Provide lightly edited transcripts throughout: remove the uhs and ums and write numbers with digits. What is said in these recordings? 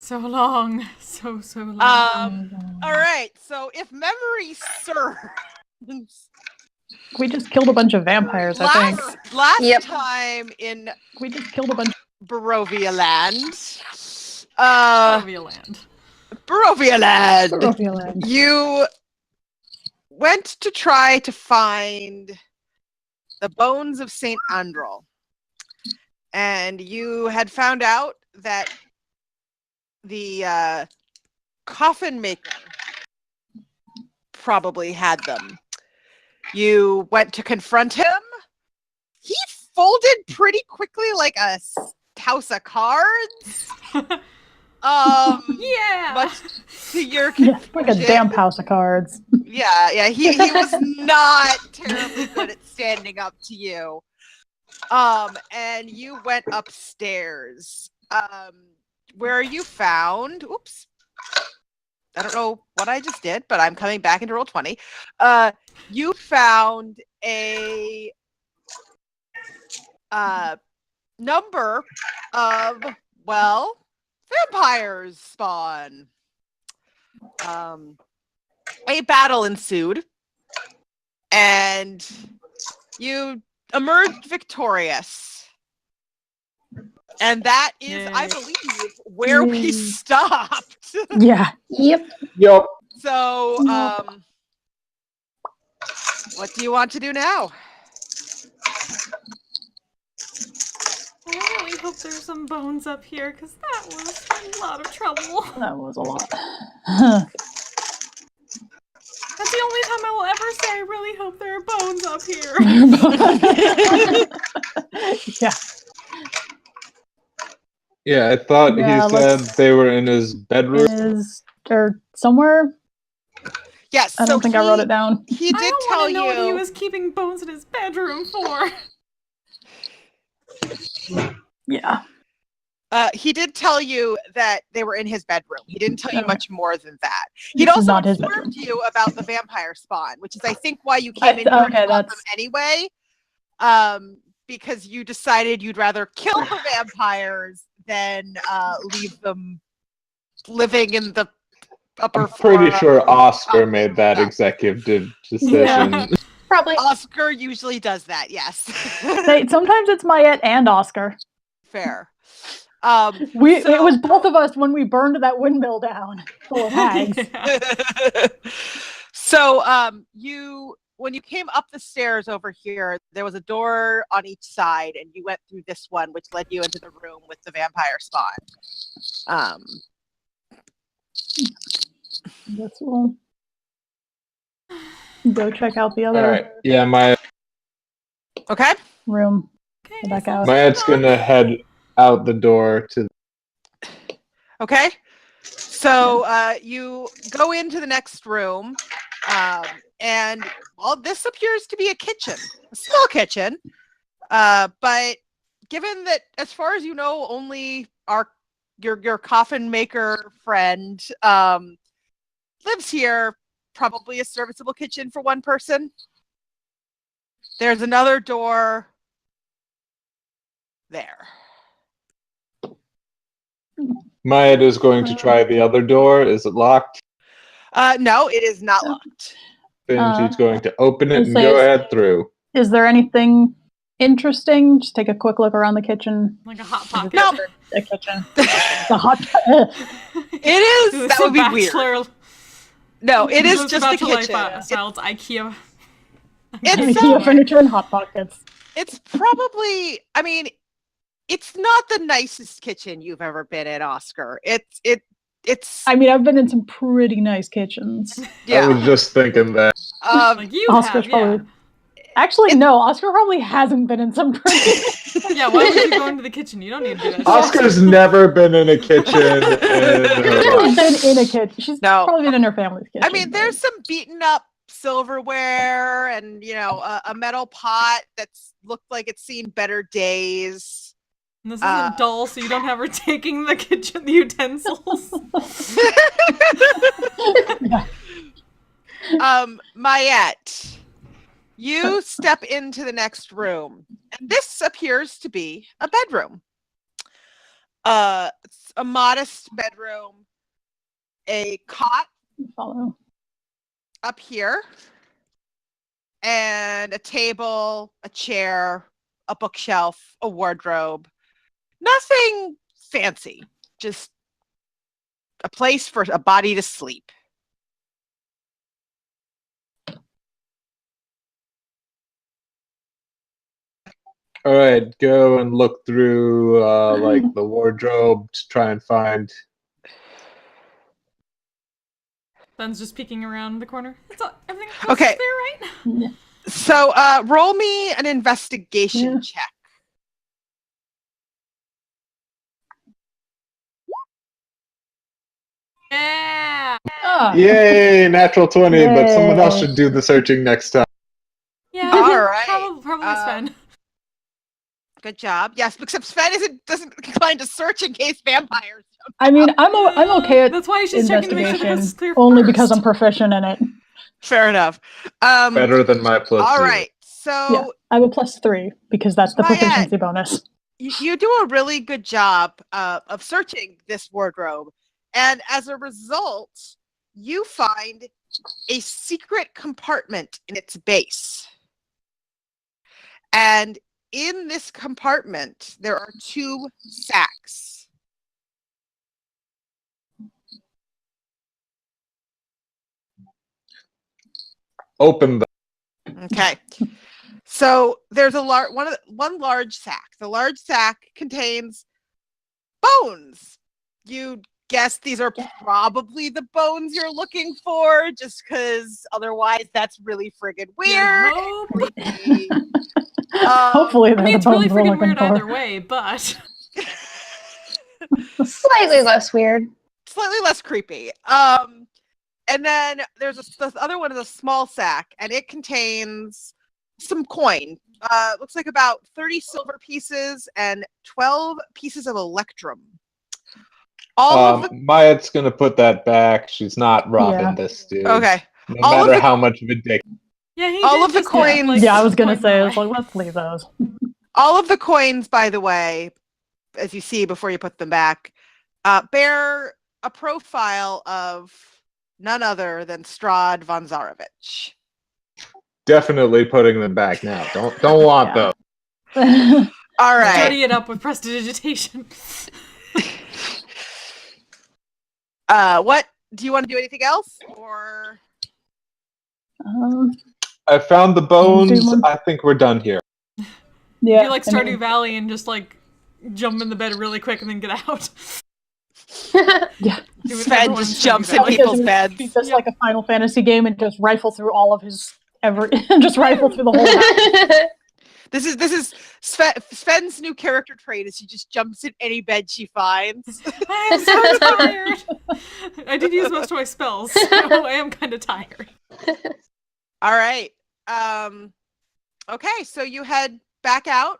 So long. So long. All right. So if memory serves, We just killed a bunch of vampires, I think. Last time in We just killed a bunch Barovia Land. Barovia Land. You went to try to find the bones of Saint Androl. And you had found out that the coffin maker probably had them. You went to confront him. He folded pretty quickly like a house of cards. Yeah. Much to your confusion. like a damn house of cards. Yeah. He was not terribly good at standing up to you. And you went upstairs. Where you found, oops, I don't know what I just did, but I'm coming back into Roll20. You found a number of, vampires spawn. A battle ensued, and you emerged victorious. And that is, I believe, where we stopped. Yeah. Yep. So, what do you want to do now? I really hope there's some bones up here, because that was a lot of trouble. That was a lot. That's the only time I will ever say I really hope there are bones up here. Yeah. Yeah, I thought he said they were in his bedroom. Or somewhere? Yes. I don't think I wrote it down. He did tell you. I don't know what he was keeping bones in his bedroom for. Yeah. He did tell you that they were in his bedroom. He didn't tell you much more than that. He'd also informed you about the vampire spawn, which is, I think, why you came in here to them anyway. Because you decided you'd rather kill the vampires than leave them living in the upper floor. I'm pretty sure Oscar made that executive decision. Yeah. Probably. Oscar usually does that, yes. Sometimes it's Mayette and Oscar. Fair. It was both of us when we burned that windmill down full of hags. So when you came up the stairs over here, there was a door on each side, and you went through this one, which led you into the room with the vampire spawn. Guess we'll go check out the other. All right. Yeah, my room. Go back out. Mayette's gonna head out the door to. Okay. So you go into the next room, and this appears to be a kitchen, a small kitchen. But given that, as far as you know, only your coffin maker friend lives here, probably a serviceable kitchen for one person. There's another door there. Mayette is going to try the other door. Is it locked? No, it is not locked. Then she's going to open it and go ahead through. Is there anything interesting? Just take a quick look around the kitchen. Like a hot pocket. No. The kitchen. The hot pocket. It is. That would be weird. No, it is just the kitchen. It's IKEA. It's IKEA furniture and hot pockets. It's probably. I mean, it's not the nicest kitchen you've ever been in, Oscar. It's. I mean, I've been in some pretty nice kitchens. Yeah. I was just thinking that. Like you Oscar's have, probably. Actually, no. Oscar probably hasn't been in some pretty. Yeah, why would you go into the kitchen? You don't need to do that. Oscar's never been in a kitchen. She's been in a kitchen. She's probably been in her family's kitchen. I mean, there's some beaten up silverware and, a metal pot that's looked like it's seen better days. And this isn't dull, so you don't have her taking the kitchen utensils. Mayette, you step into the next room, and this appears to be a bedroom. It's a modest bedroom, a cot Follow. up here, and a table, a chair, a bookshelf, a wardrobe. Nothing fancy, just a place for a body to sleep. All right, go and look through like the wardrobe to try and find. Ben's just peeking around the corner. It's all, everything else Okay. is there, right? So roll me an investigation Yeah. check. Yeah. Ah, Yay, natural 20, but someone else Yay. should do the searching next time. Yeah. All right. Probably Sven. Good job. Yes, except Sven doesn't inclined to search in case vampires. I mean, I'm okay at That's why she's checking to make sure the coast is investigation clear only first. because I'm proficient in it. Fair enough. Better than my plus All 0. right. So Yeah, I have a +3 because that's the Quiet. proficiency bonus. you do a really good job of searching this wardrobe. And as a result, you find a secret compartment in its base. And in this compartment, there are 2 sacks. Open them. Okay. So there's one large sack. The large sack contains bones. You guess these are probably the bones you're looking for, just because otherwise that's really friggin' weird. Hope. Creepy. Hopefully, they're I mean, the it's really bones we're freaking looking weird for. either way, but Slightly less weird. Slightly less creepy. And then there's the other one is a small sack, and it contains some coin. Looks like about 30 silver pieces and 12 pieces of electrum. All of the Myatt's gonna put that back. She's not robbing Yeah. this dude. okay. No All of matter the- how much of a dick. yeah, he All did of the just have, coins- like, Yeah, I was gonna point say, I them was like, away. let's leave those. All of the coins, by the way, as you see before you put them back, bear a profile of none other than Strahd von Zarovich. Definitely putting them back now. Don't want Yeah. those. All right. Study it up with prestidigitation. What do you want to do? Anything else, or um, I found the Do bones. one. I think we're done here. yeah, You like I Stardew mean, Valley and just like jump in the bed really quick and then get out. yeah. Do what Sven everyone just in Stardew jumps in Valley people's does. beds. Treat this like a Final Fantasy game and just rifle through all of his just rifle through the whole house. This is Sven's new character trait. Is she just jumps in any bed she finds. I'm so tired. I did use most of my spells, so I am kind of tired. All right. Okay, so you head back out,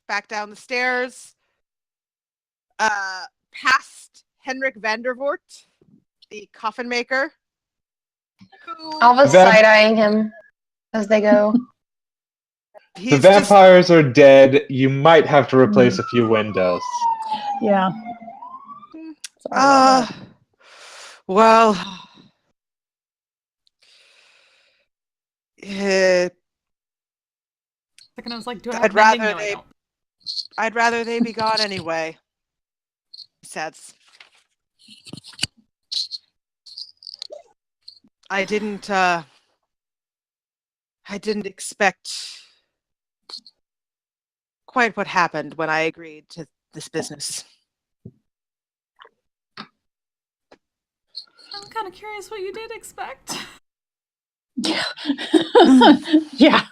back down the stairs, past Henrik Vandervoort, the coffin maker. Who, Alva's That- side-eyeing him as they go. The he's just, vampires are dead. You might have to replace a few windows. Yeah. Sorry about that. well, Second, I was like, do I I'd have mending? rather No, I they- don't. I'd rather they be gone anyway. He says. I didn't expect quite what happened when I agreed to this business. I'm kind of curious what you did expect. Yeah. Yeah.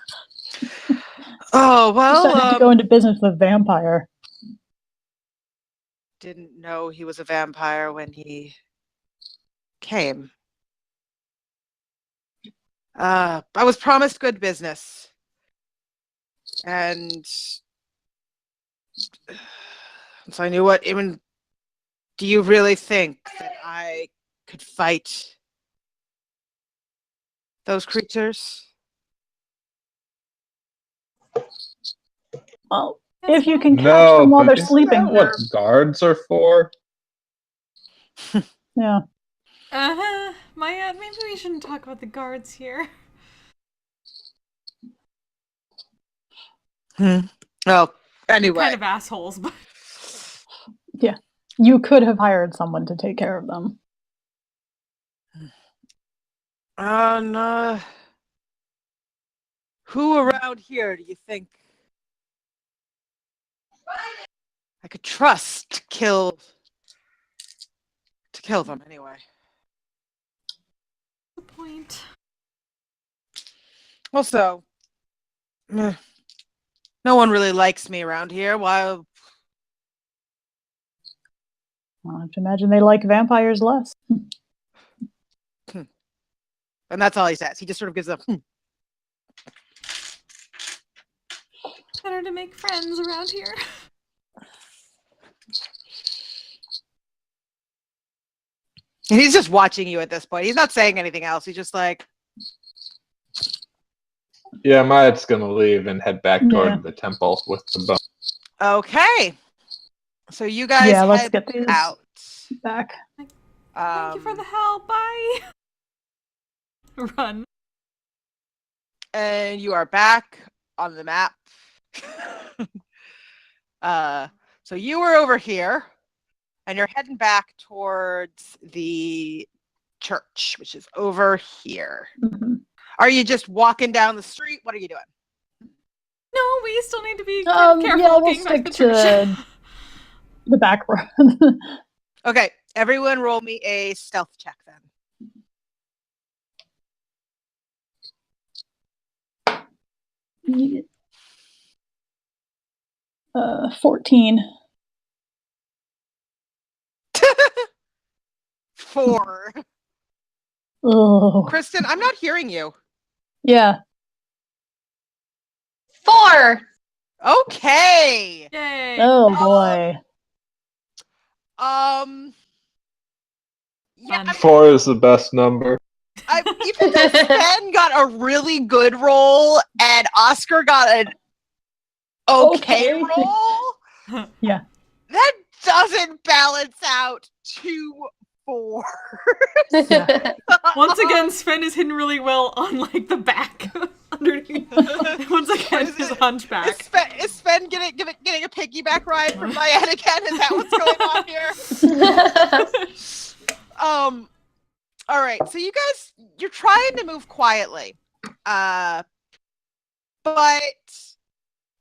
Oh, Decided to go well, into business with a vampire. didn't know he was a vampire when he came. I was promised good business. And so I knew what even do you really think that I could fight those creatures? Well, If you can catch No, them while but they're isn't sleeping. that what guards are for? Yeah. Maya, maybe we shouldn't talk about the guards here. Oh, anyway. Kind of assholes, but Yeah. You could have hired someone to take care of them. Who around here do you think I could trust to kill them anyway? the point. Also, no one really likes me around here. Why? I have to imagine they like vampires less. And that's all he says. He just sort of gives a. Better to make friends around here. And he's just watching you at this point. He's not saying anything else. He's just like, Yeah, Maya's gonna leave and head back toward the temple with the bone. okay. So you guys let's head get these out. back. Thank you for the help. Bye. Run. And you are back on the map. So you were over here, and you're heading back towards the church, which is over here. Mm-hmm. Are you just walking down the street? What are you doing? No, we still need to be careful we'll getting back stick to the church. to the back road. Okay, everyone roll me a stealth check then. 14. 4. Oh. Kristen, I'm not hearing you. Yeah. 4. Okay. Yay. Oh boy. Yeah, Fun. 4 is the best number. even though Sven got a really good roll and Oscar got an okay roll, Yeah. that doesn't balance out 2 4. Yeah. Once again, Sven is hidden really well on like the back underneath. Once again, Is his it- hunchback. Is Sven getting a piggyback ride from Diane again? Is that what's going on here? All right, so you guys, you're trying to move quietly, but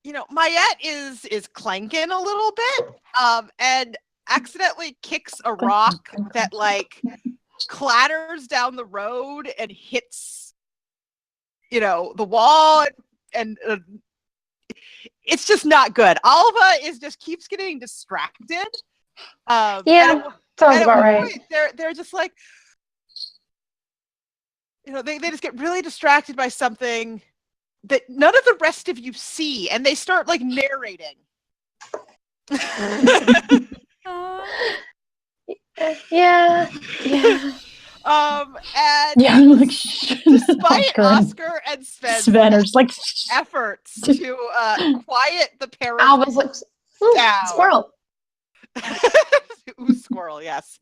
you know, Mayette is clanking a little bit, and accidentally kicks a rock that like clatters down the road and hits, you know, the wall, and it's just not good. Alva keeps getting distracted. Yeah, sounds about right. They're just like, you know, they just get really distracted by something that none of the rest of you see, and they start like narrating. Yeah. And Yeah, I'm like, despite Oscar and Sven are just like efforts to quiet the parents Alva's like, down. squirrel. Ooh, squirrel, yes.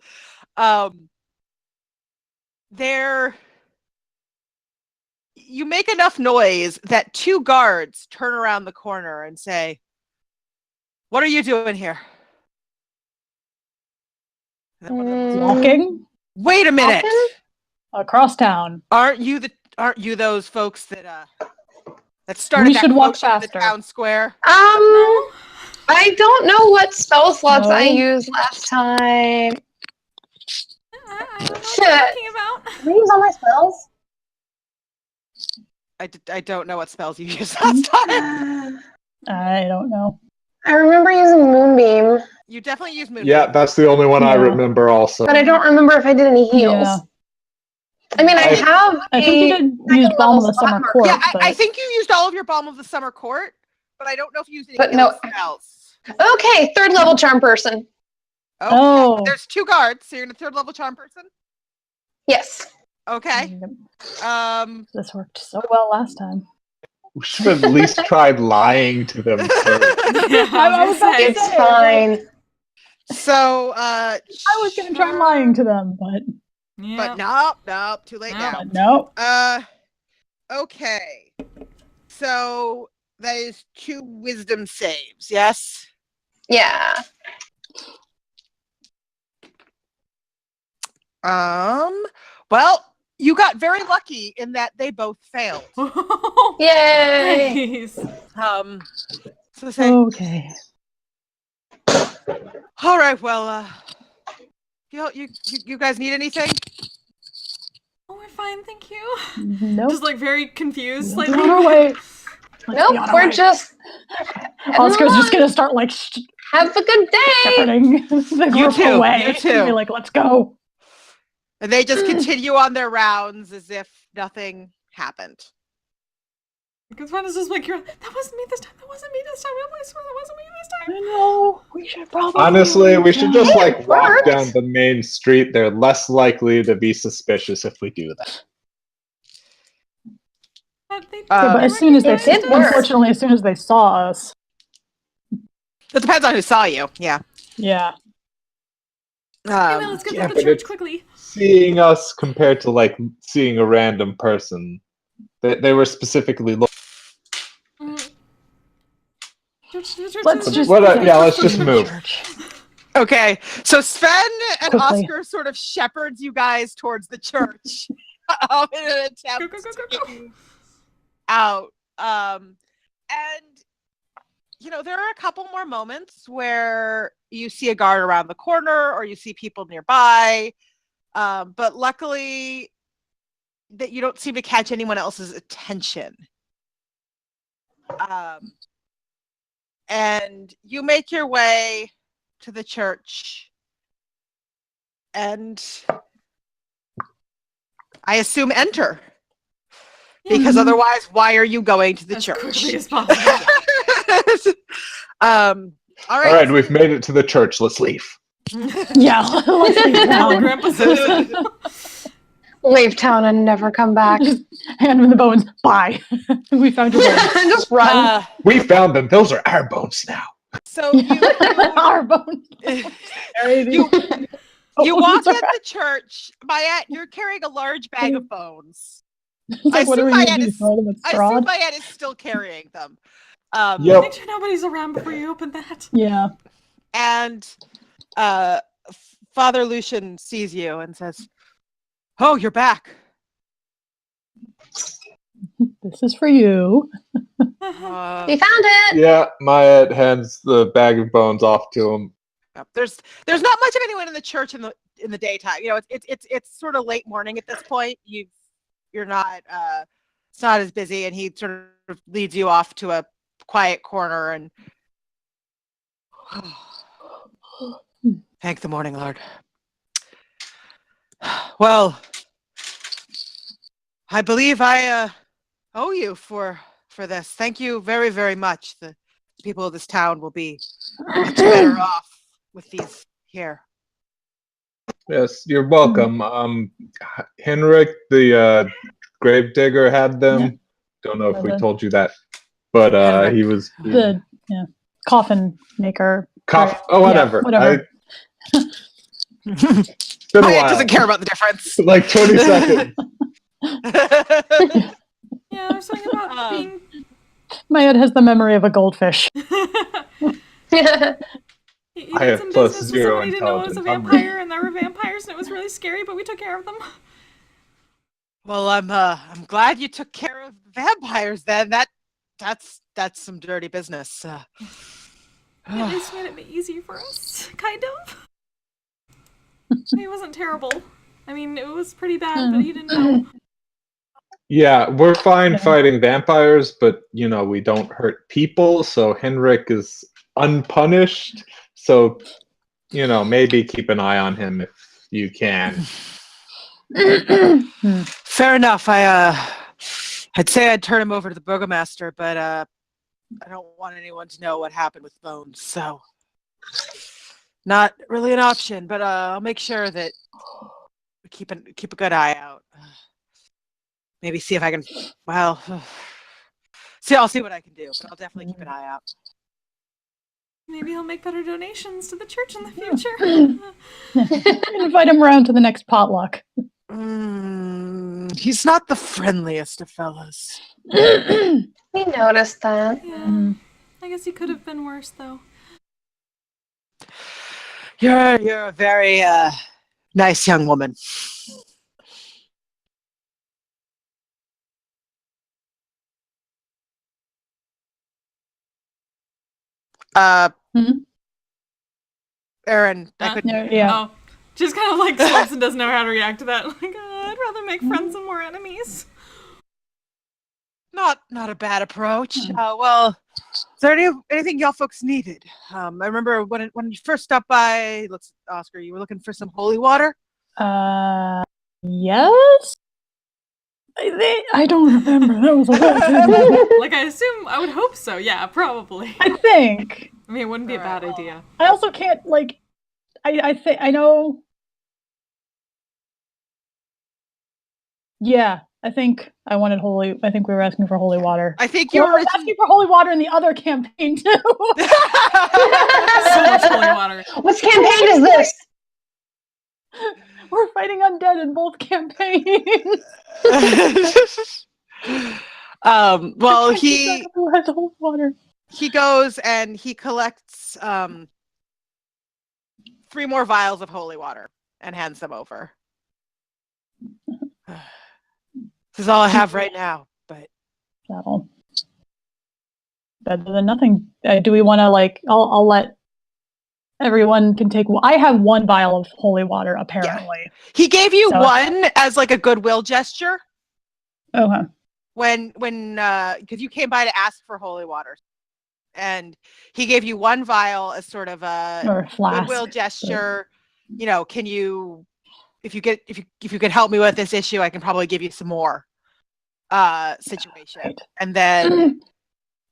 You make enough noise that 2 guards turn around the corner and say, "What are you doing here?" And then one of them goes, walking "Wait a minute! Walking? across town. Aren't you those folks that started We that should walk commotion in the faster. town square?" I don't know what spell slots I No. used last time. I don't know what Shit. you're talking about. Did I use all my spells? I don't know what spells you used last time. I don't know. I remember using Moonbeam, You definitely used Moonbeam. Yeah, that's the only one I Yeah. remember also. but I don't remember if I did any heals. Yeah. I mean, I have I think you did use Balm of the Summer marker. Court. Yeah, but I think you used all of your Balm of the Summer Court, but I don't know if you used any But healing no. spells. Okay, 3rd level charm person. Okay. Oh. There's 2 guards, so you're in a 3rd level charm person? Yes. Okay. This worked so well last time. We should have at least tried lying to them first. Yeah, I was about to It's say, fine. So, I was going to try lying to them, but Yeah. nope, too late now. no. Okay. So that is 2 wisdom saves, yes? Yeah. Well, you got very lucky in that they both failed. Yay. Nice. So say, Okay. all right, well, you guys need anything? Oh, we're fine, thank you. Nope. Just like very confused. We'll Like, be on our way. Let's be Nope, on our we're way. just. Oscar's just Everyone, going to start like have a good day. shepherding the You group too, away. you too. Be like, let's go. And they just continue on their rounds as if nothing happened. because one is just like, that wasn't me this time. That wasn't me this time. I swear that wasn't me this time. I know. We should probably. Honestly, we should just like It walk worked. down the main street. They're less likely to be suspicious if we do that. But they, Yeah, but Um, as soon as they, It did work. unfortunately, as soon as they saw us, It depends on who saw you. Yeah. yeah. hey, man, let's get yeah, to the but church it's- quickly. Seeing us compared to like seeing a random person, they were specifically looking. Mm. Let's just let's just move. Church. Okay, so Sven and Quickly. Oscar sort of shepherds you guys towards the church in an attempt Go. to get you out. And there are a couple more moments where you see a guard around the corner or you see people nearby, but luckily that you don't seem to catch anyone else's attention. And you make your way to the church, and I assume enter, because otherwise, why are you going to the As church? quickly as possible. All All right. right, we've made it to the church. Let's leave. Yeah, let's leave Like town. Grandpa says. Leave town and never come back. Just hand him the bones. Bye. We found your bones. Just run. We found them. Those are our bones now. So Our bones. you walk Sorry. in the church. Mayette, you're carrying a large bag of bones. It's like, I what are assume we Mayette going to do? is- Throw them at I assume Strahd? Mayette is still carrying them. Yep. Make sure nobody's around before you open that. Yeah. And Father Lucian sees you and says, "Oh, you're back." This is for you. We found it. Yeah, Maya hands the bag of bones off to him. There's not much of anyone in the church in the daytime. It's sort of late morning at this point. You're not it's not as busy, and he sort of leads you off to a quiet corner and thank the morning Lord. Well, I believe I owe you for this. Thank you very, very much. The people of this town will be much better off with these here. Yes, you're welcome. Henrik, the gravedigger, had them. Yeah. Don't know if we The- told you that, but Henrik. he was The coffin maker. cough. Oh, Yeah, whatever. whatever. It's been a Mayette while. doesn't care about the difference. Like 20 seconds. Yeah, there's something about being. My head has the memory of a goldfish. He I did have some plus business with 0 somebody who didn't know it was a intelligence. I'm vampire, and there were vampires, and it was really scary, but we took care of them. Well, I'm glad you took care of vampires then. That's some dirty business. At least made it easy for us, kind of. He wasn't terrible. I mean, it was pretty bad, but he didn't know. Yeah, we're fine Yeah. fighting vampires, but we don't hurt people, so Henrik is unpunished. So, maybe keep an eye on him if you can. Fair enough. I'd say I'd turn him over to the burgomaster, but I don't want anyone to know what happened with Bones, so not really an option. But I'll make sure that we keep a good eye out. Maybe see if I can, I'll see what I can do, but I'll definitely keep an eye out. Maybe he'll make better donations to the church in the future. Invite him around to the next potluck. He's not the friendliest of fellas. We noticed that. Yeah. I guess he could have been worse, though. You're a very nice young woman. Aaron, I couldn't. Yeah. Oh, just kind of like stops and doesn't know how to react to that. Like, I'd rather make friends than more enemies. Not a bad approach. Well, is there anything y'all folks needed? I remember when you first stopped by, Oscar, you were looking for some holy water? Yes? I don't remember. That was a long time ago. Like, I would hope so. Yeah, probably. I think. I mean, it wouldn't be a bad idea. I also can't, like, I think, I know. Yeah, I think we were asking for holy water. I think you were were asking for holy water in the other campaign, too. So much holy water. What campaign is this? We're fighting undead in both campaigns. Well, Who has holy water? he goes and he collects 3 more vials of holy water and hands them over. This is all I have right now, but So, better than nothing. Do we want to, like, I'll let everyone can take. I have 1 vial of holy water, apparently. he gave you So- one as like a goodwill gesture Okay. when because you came by to ask for holy water, and he gave you 1 vial as sort of a Or a flask. goodwill gesture. You know, can you, if you could help me with this issue, I can probably give you some more situation. Right. And then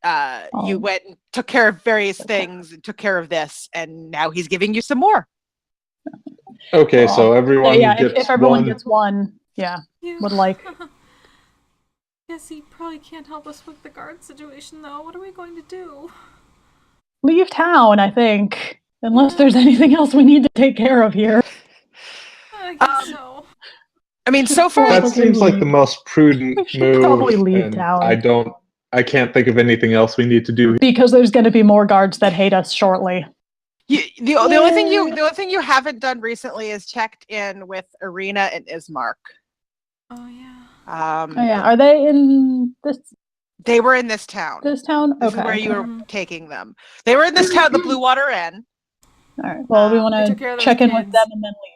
you Oh. went and took care of various things and took care of this, and now he's giving you some more. Okay, so everyone yeah, gets if everyone one. gets one, yeah, You- would like. Guess he probably can't help us with the guard situation, though. What are we going to do? Leave town, I think. Unless there's anything else we need to take care of here. I guess so. I mean, so far, That seems like the most prudent We should move. probably leave and town. I can't think of anything else we need to do. Because there's going to be more guards that hate us shortly. the only thing you haven't done recently is checked in with Arena and Ismark. Oh, yeah. Oh, yeah. Are they in this They were in this town. town? This Okay. is where you were taking them. They were in this town, the Blue Water Inn. All right. Well, we They want took care of to those check in with kids. them and then leave.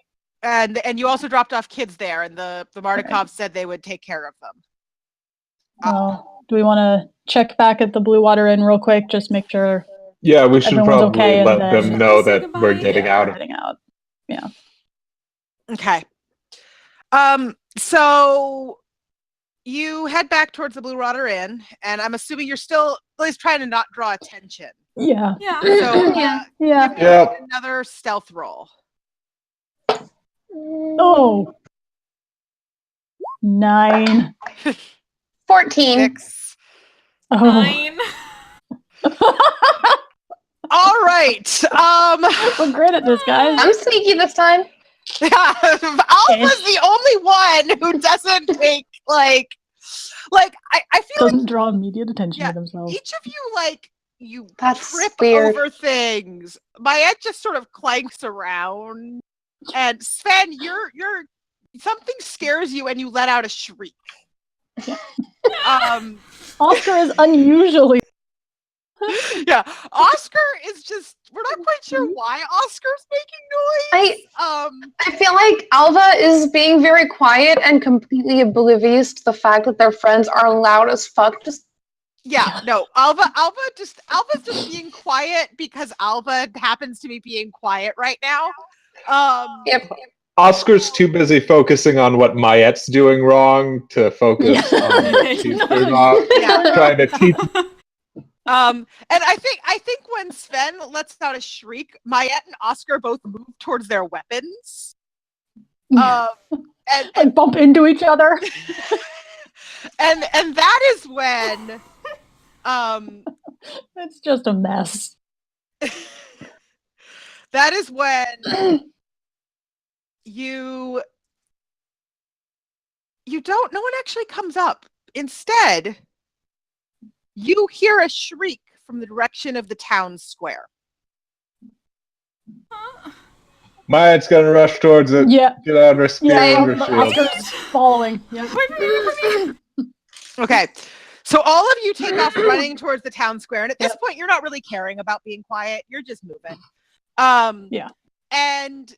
And you also dropped off kids there, and the Mardikovs said they would take care of them. Well, do we want to check back at the Blue Water Inn real quick? Just make sure Yeah, we should Everyone's probably okay, and let then- them know Say that we're goodbye. getting we're out of. heading out. Okay. So you head back towards the Blue Water Inn, and I'm assuming you're still at least trying to not draw attention. Yeah. Yeah. So Yeah. Yeah. give me Yeah. another stealth roll. Oh. 9. 14. 6. Oh. 9. All right. We're great at this, guys. I'm sneaky this time. Alpha's the only one who doesn't take I feel like Doesn't draw immediate attention Yeah, to themselves. each of you That's trip weird. over things. Mayette just sort of clanks around, and Sven, you're something scares you and you let out a shriek. Oscar is unusually. Yeah, Oscar is just, we're not quite sure why Oscar's making noise. I feel like Alva is being very quiet and completely oblivious to the fact that their friends are loud as fuck. Just Yeah, no, Alva's just being quiet because Alva happens to be being quiet right now. yep. Oscar's too busy focusing on what Mayette's doing wrong to focus on what she's doing wrong. Yeah. Trying to teach. And I think when Sven lets out a shriek, Mayette and Oscar both move towards their weapons. And Like bump into each other. and that is when It's just a mess. That is when you don't, no one actually comes up. Instead, you hear a shriek from the direction of the town square. Maya's gonna rush towards it. Yeah. Get out her spear Yeah, and her shield. Oscar's following. Yeah. Wait for me. Okay, so all of you take off running towards the town square, and at this Yep. point, you're not really caring about being quiet. You're just moving. Yeah. And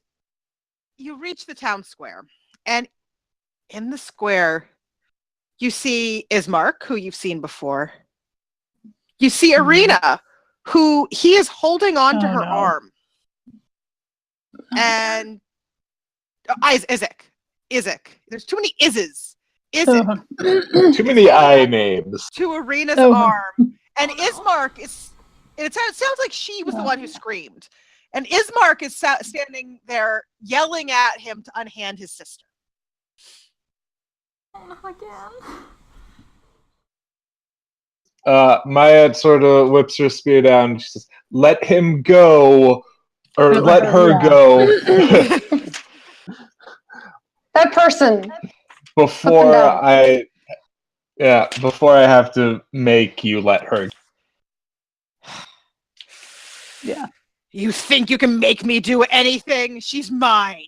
you reach the town square, and in the square, you see Ismark, who you've seen before. You see Arena, who he is holding on to Oh, her no. arm. And Isaac. There's too many Is's. Isaac Too many I names. to Arena's Oh. arm. And Ismark is, it sounds like she was the one who screamed. And Ismark is standing there yelling at him to unhand his sister. Oh, not again. Maya sort of whips her spear down. She says, "Let him go, or let her yeah. go That person. before Up before I have to make you let her." Yeah. You think you can make me do anything? She's mine.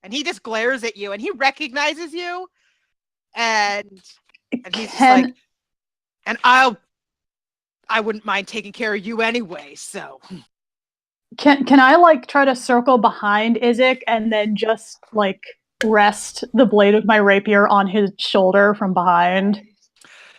And he just glares at you, and he recognizes you, and he's just like, and I wouldn't mind taking care of you anyway, so. Can I like try to circle behind Isaac and then just like rest the blade of my rapier on his shoulder from behind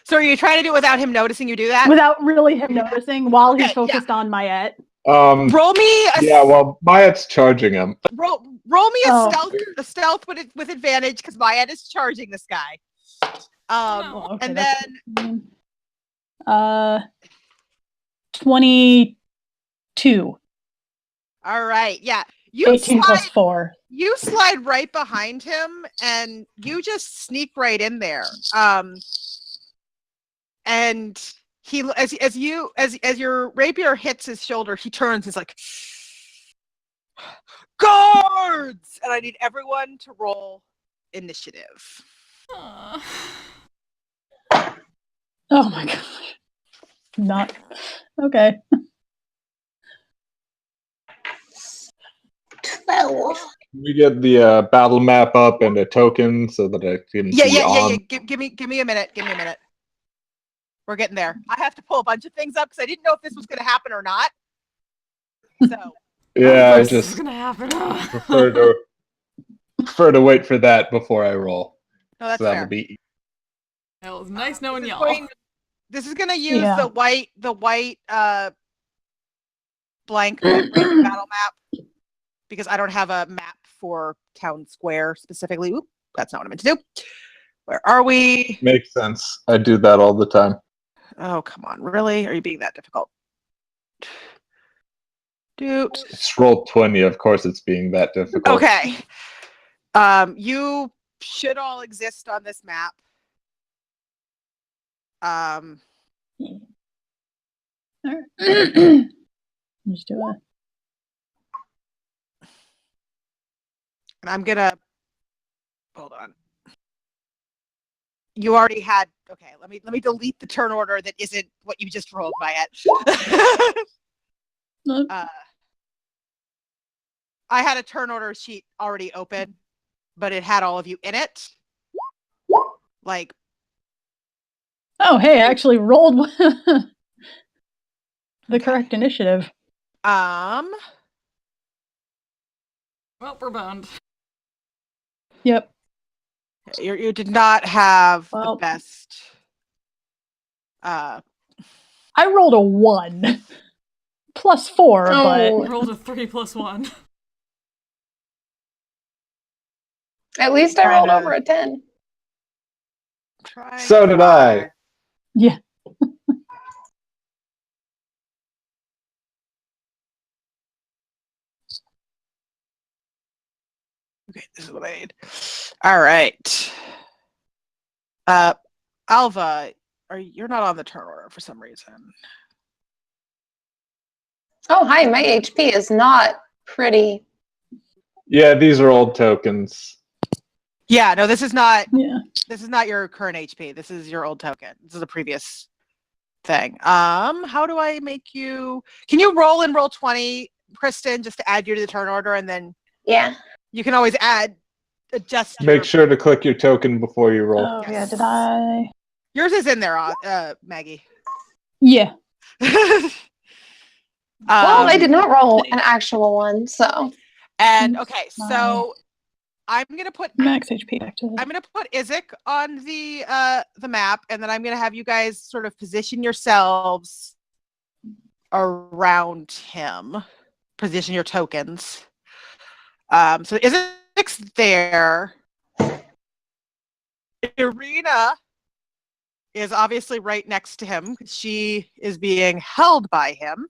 So are you trying to do it without him noticing you do that? without really him noticing while Okay, he's focused on Mayette? Roll me a Yeah, well, Maya's charging him. roll me a Oh. stealth with advantage, because Mayette is charging this guy. No. Okay, And that's- then 22. all right, yeah. 18 plus 4. You slide right behind him, and you just sneak right in there. And he, as your rapier hits his shoulder, he turns. He's like, "Guards!" And I need everyone to roll initiative. Aw. Oh my gosh. Not okay. 12. We get the battle map up and a token so that I can see Yeah. on. Give me a minute. Give me a minute. We're getting there. I have to pull a bunch of things up because I didn't know if this was going to happen or not. So. Yeah, I This is just gonna happen. prefer to wait for that before I roll. No, that's So that'll fair. be Well, it was nice knowing This is y'all. This is gonna use Yeah. the white blank random battle map, because I don't have a map for town square specifically. Oop, that's not what I meant to do. Where are we? makes sense. I do that all the time. Oh, come on, really? Are you being that difficult? Dude. It's roll 20. Of course, it's being that difficult. Okay. You should all exist on this map. Just do it. And I'm gonna hold on. You already had, okay, let me delete the turn order that isn't what you just rolled by it. I had a turn order sheet already open, but it had all of you in it. Like, Oh, hey, I actually rolled the correct initiative. Well, we're boned. Yep. you did not have Well. the best. I rolled a 1 plus 4, Oh. but Rolled a 3 plus 1. At least I rolled Trying to- over a 10. So did I. yeah. Okay, this is what I need. All right. Alva, you're not on the turn order for some reason. Oh, hi. My HP is not pretty. Yeah, these are old tokens. Yeah, no, this is not Yeah. this is not your current HP. This is your old token. This is a previous thing. How do I make you? Can you roll and roll 20, Kristen, just to add you to the turn order, and then Yeah. you can always adjust. Make sure to click your token before you roll. Oh, yeah, Yes. did I? Yours is in there, Maggie. Yeah. Well, I did not roll an actual one, so. And okay, so I'm gonna put Max HP back to the... I'm gonna put Isaac on the map, and then I'm gonna have you guys sort of position yourselves around him. Position your tokens. So Isaac's there. Irina is obviously right next to him. She is being held by him.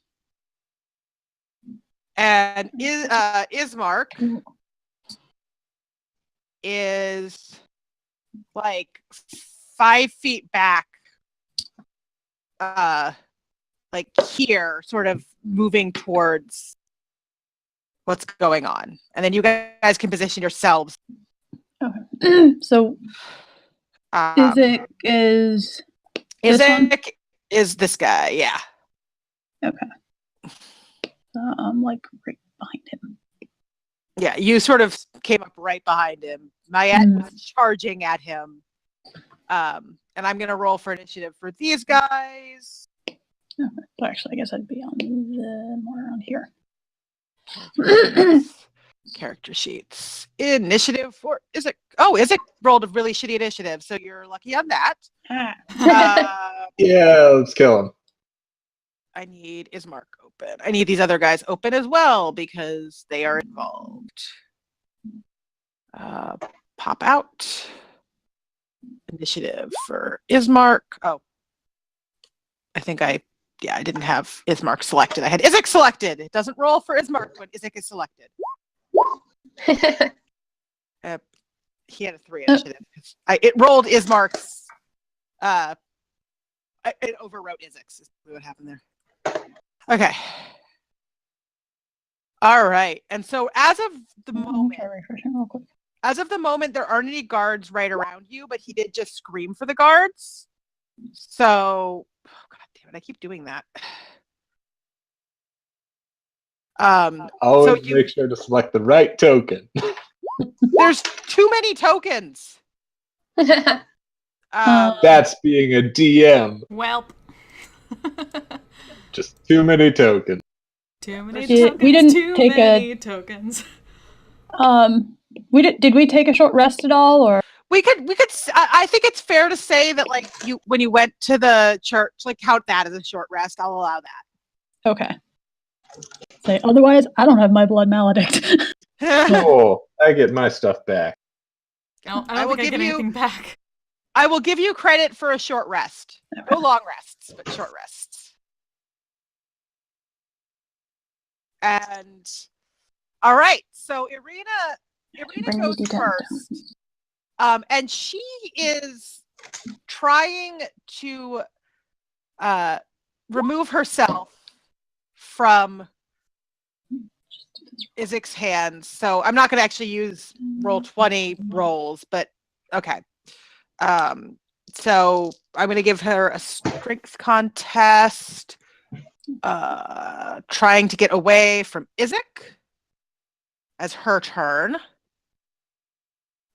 And Ismark is like 5 feet back, like here, sort of moving towards what's going on. And then you guys can position yourselves. Okay. So Isaac is this one? Isaac is this guy, yeah. Okay. I'm like right behind him. Yeah, you sort of came up right behind him. Mayette was charging at him. And I'm going to roll for initiative for these guys. Okay. But actually, I guess I'd be on the more around here. Character sheets. Initiative for Isaac. Oh, Isaac rolled a really shitty initiative, so you're lucky on that. Yeah, let's kill him. I need Ismark open. I need these other guys open as well because they are involved. Pop out. Initiative for Ismark. Oh. I think I didn't have Ismark selected. I had Isaac selected. It doesn't roll for Ismark when Isaac is selected. He had a 3 initiative. It rolled Ismark's. It overwrote Isaac's. Is what happened there. Okay. All right. And so as of the moment, Real quick. as of the moment, there aren't any guards right around you, but he did just scream for the guards. So, God damn it, I keep doing that. Always make sure to select the right token. There's too many tokens. That's being a DM. Welp. Just too many tokens. Too many Did- tokens. we didn't too take many tokens. Did we take a short rest at all, or We could. I think it's fair to say that, like, when you went to the church, like, count that as a short rest. I'll allow that. okay? Say otherwise, I don't have my blood maledict. Cool. I get my stuff back. I don't I will think I give get you- anything back. I will give you credit for a short rest. Okay. No long rests, but short rests. And all right, so Irina goes first. And she is trying to remove herself from Isaac's hands. So I'm not going to actually use roll 20 rolls, but okay. So I'm going to give her a strength contest, trying to get away from Isaac as her turn.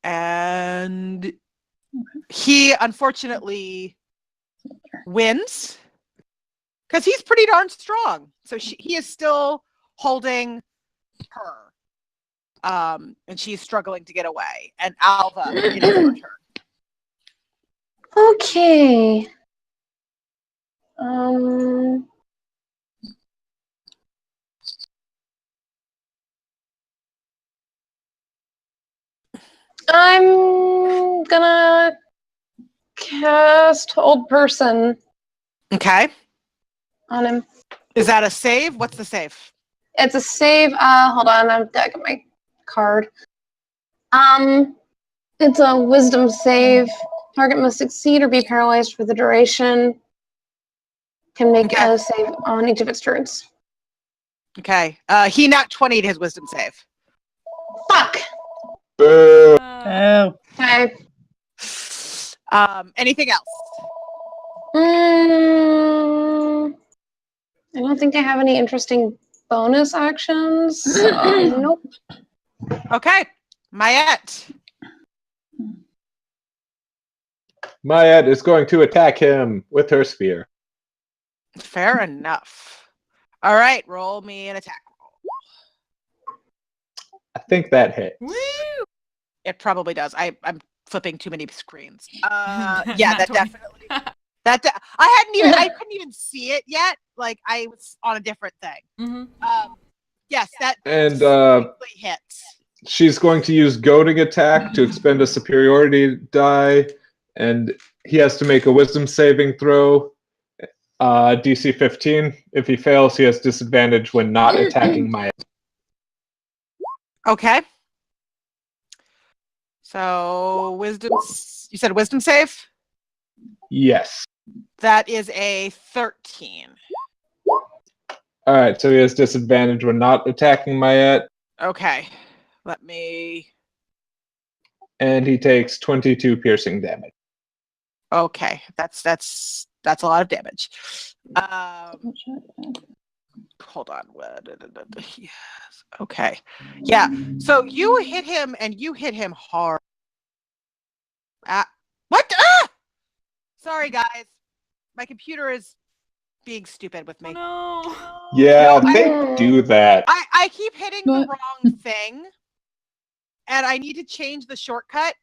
And he unfortunately wins because he's pretty darn strong. So he is still holding her. And she's struggling to get away. And Alva, it is her turn. Okay. I'm gonna cast Hold Person Okay. on him. Is that a save? What's the save? It's a save. Hold on, I'm got my card. It's a Wisdom save. Target must succeed or be paralyzed for the duration. Can make Okay. a save on each of its turns. Okay. He not 20'd his wisdom save. Fuck! Boo. Oh. Okay. Anything else? I don't think I have any interesting bonus actions. So nope. Okay. Mayette. Mayette is going to attack him with her spear. Fair enough. All right. Roll me an attack roll. I think that hits. Woo! It probably does. I'm flipping too many screens. Yeah, Not that 20. definitely. I couldn't even see it yet. Like I was on a different thing. Mm-hmm. Yes, that And distinctly hits. she's going to use goading attack to expend a superiority die, and he has to make a wisdom saving throw. DC 15. If he fails, he has disadvantage when not attacking Mayette. Okay. So wisdom. You said wisdom save. Yes. That is a 13. All right, so he has disadvantage when not attacking Mayette, Okay. Let me. and he takes 22 piercing damage. Okay, that's a lot of damage. Hold on. Yes. Okay. Yeah. So you hit him, and you hit him hard. What? Ah! Sorry, guys. My computer is being stupid with me. Oh Yeah, No, they do that. I keep hitting the What? wrong thing, and I need to change the shortcut.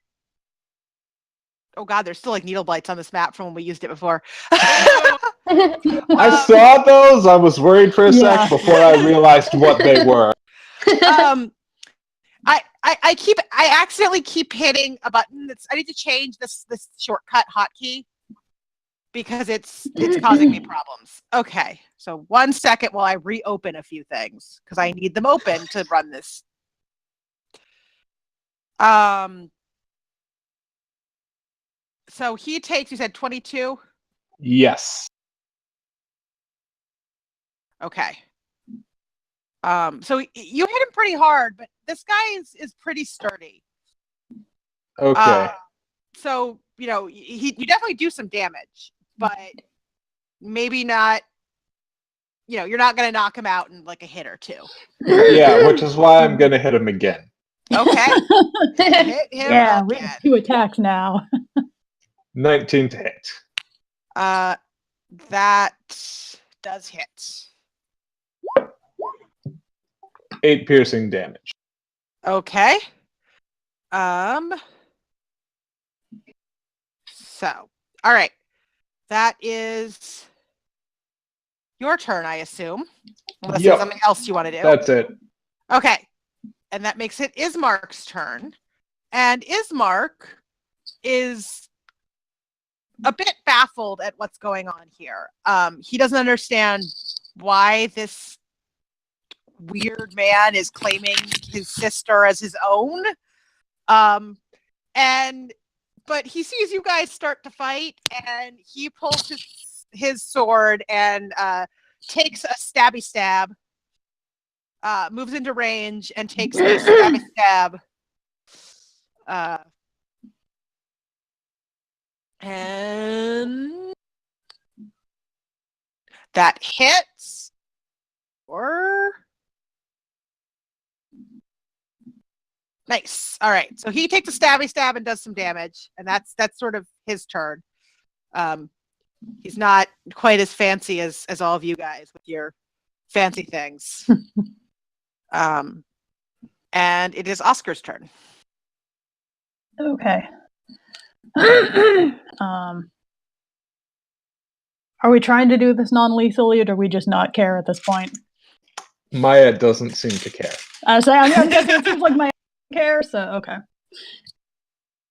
Oh god, there's still like needle blights on this map from when we used it before. I saw those. I was worried for a Yeah. sec before I realized what they were. I accidentally keep hitting a button that's I need to change this shortcut hotkey because it's causing me problems. Okay. So 1 second while I reopen a few things because I need them open to run this. So he takes, you said 22? Yes. Okay. So you hit him pretty hard, but this guy is pretty sturdy. Okay. So, you definitely do some damage, but maybe not, you're not going to knock him out in like a hit or two. Yeah, which is why I'm going to hit him again. Okay. Hit him Yeah, we again. have 2 attacks now. 19 to hit. That does hit. 8 piercing damage. Okay. So, all right. That is your turn, I assume. Unless Yep. there's something else you want to do. That's it. Okay. And that makes it Ismark's turn. And Ismark is a bit baffled at what's going on here. He doesn't understand why this weird man is claiming his sister as his own. But he sees you guys start to fight, and he pulls his sword and takes a stabby stab. Moves into range and takes a stabby stab. And that hits. Or nice. All right. So he takes a stabby stab and does some damage, and that's sort of his turn. He's not quite as fancy as all of you guys with your fancy things. And it is Oscar's turn. Okay. Are we trying to do this non-lethally, or do we just not care at this point? Maya doesn't seem to care. I'm guessing it seems like my care, so okay.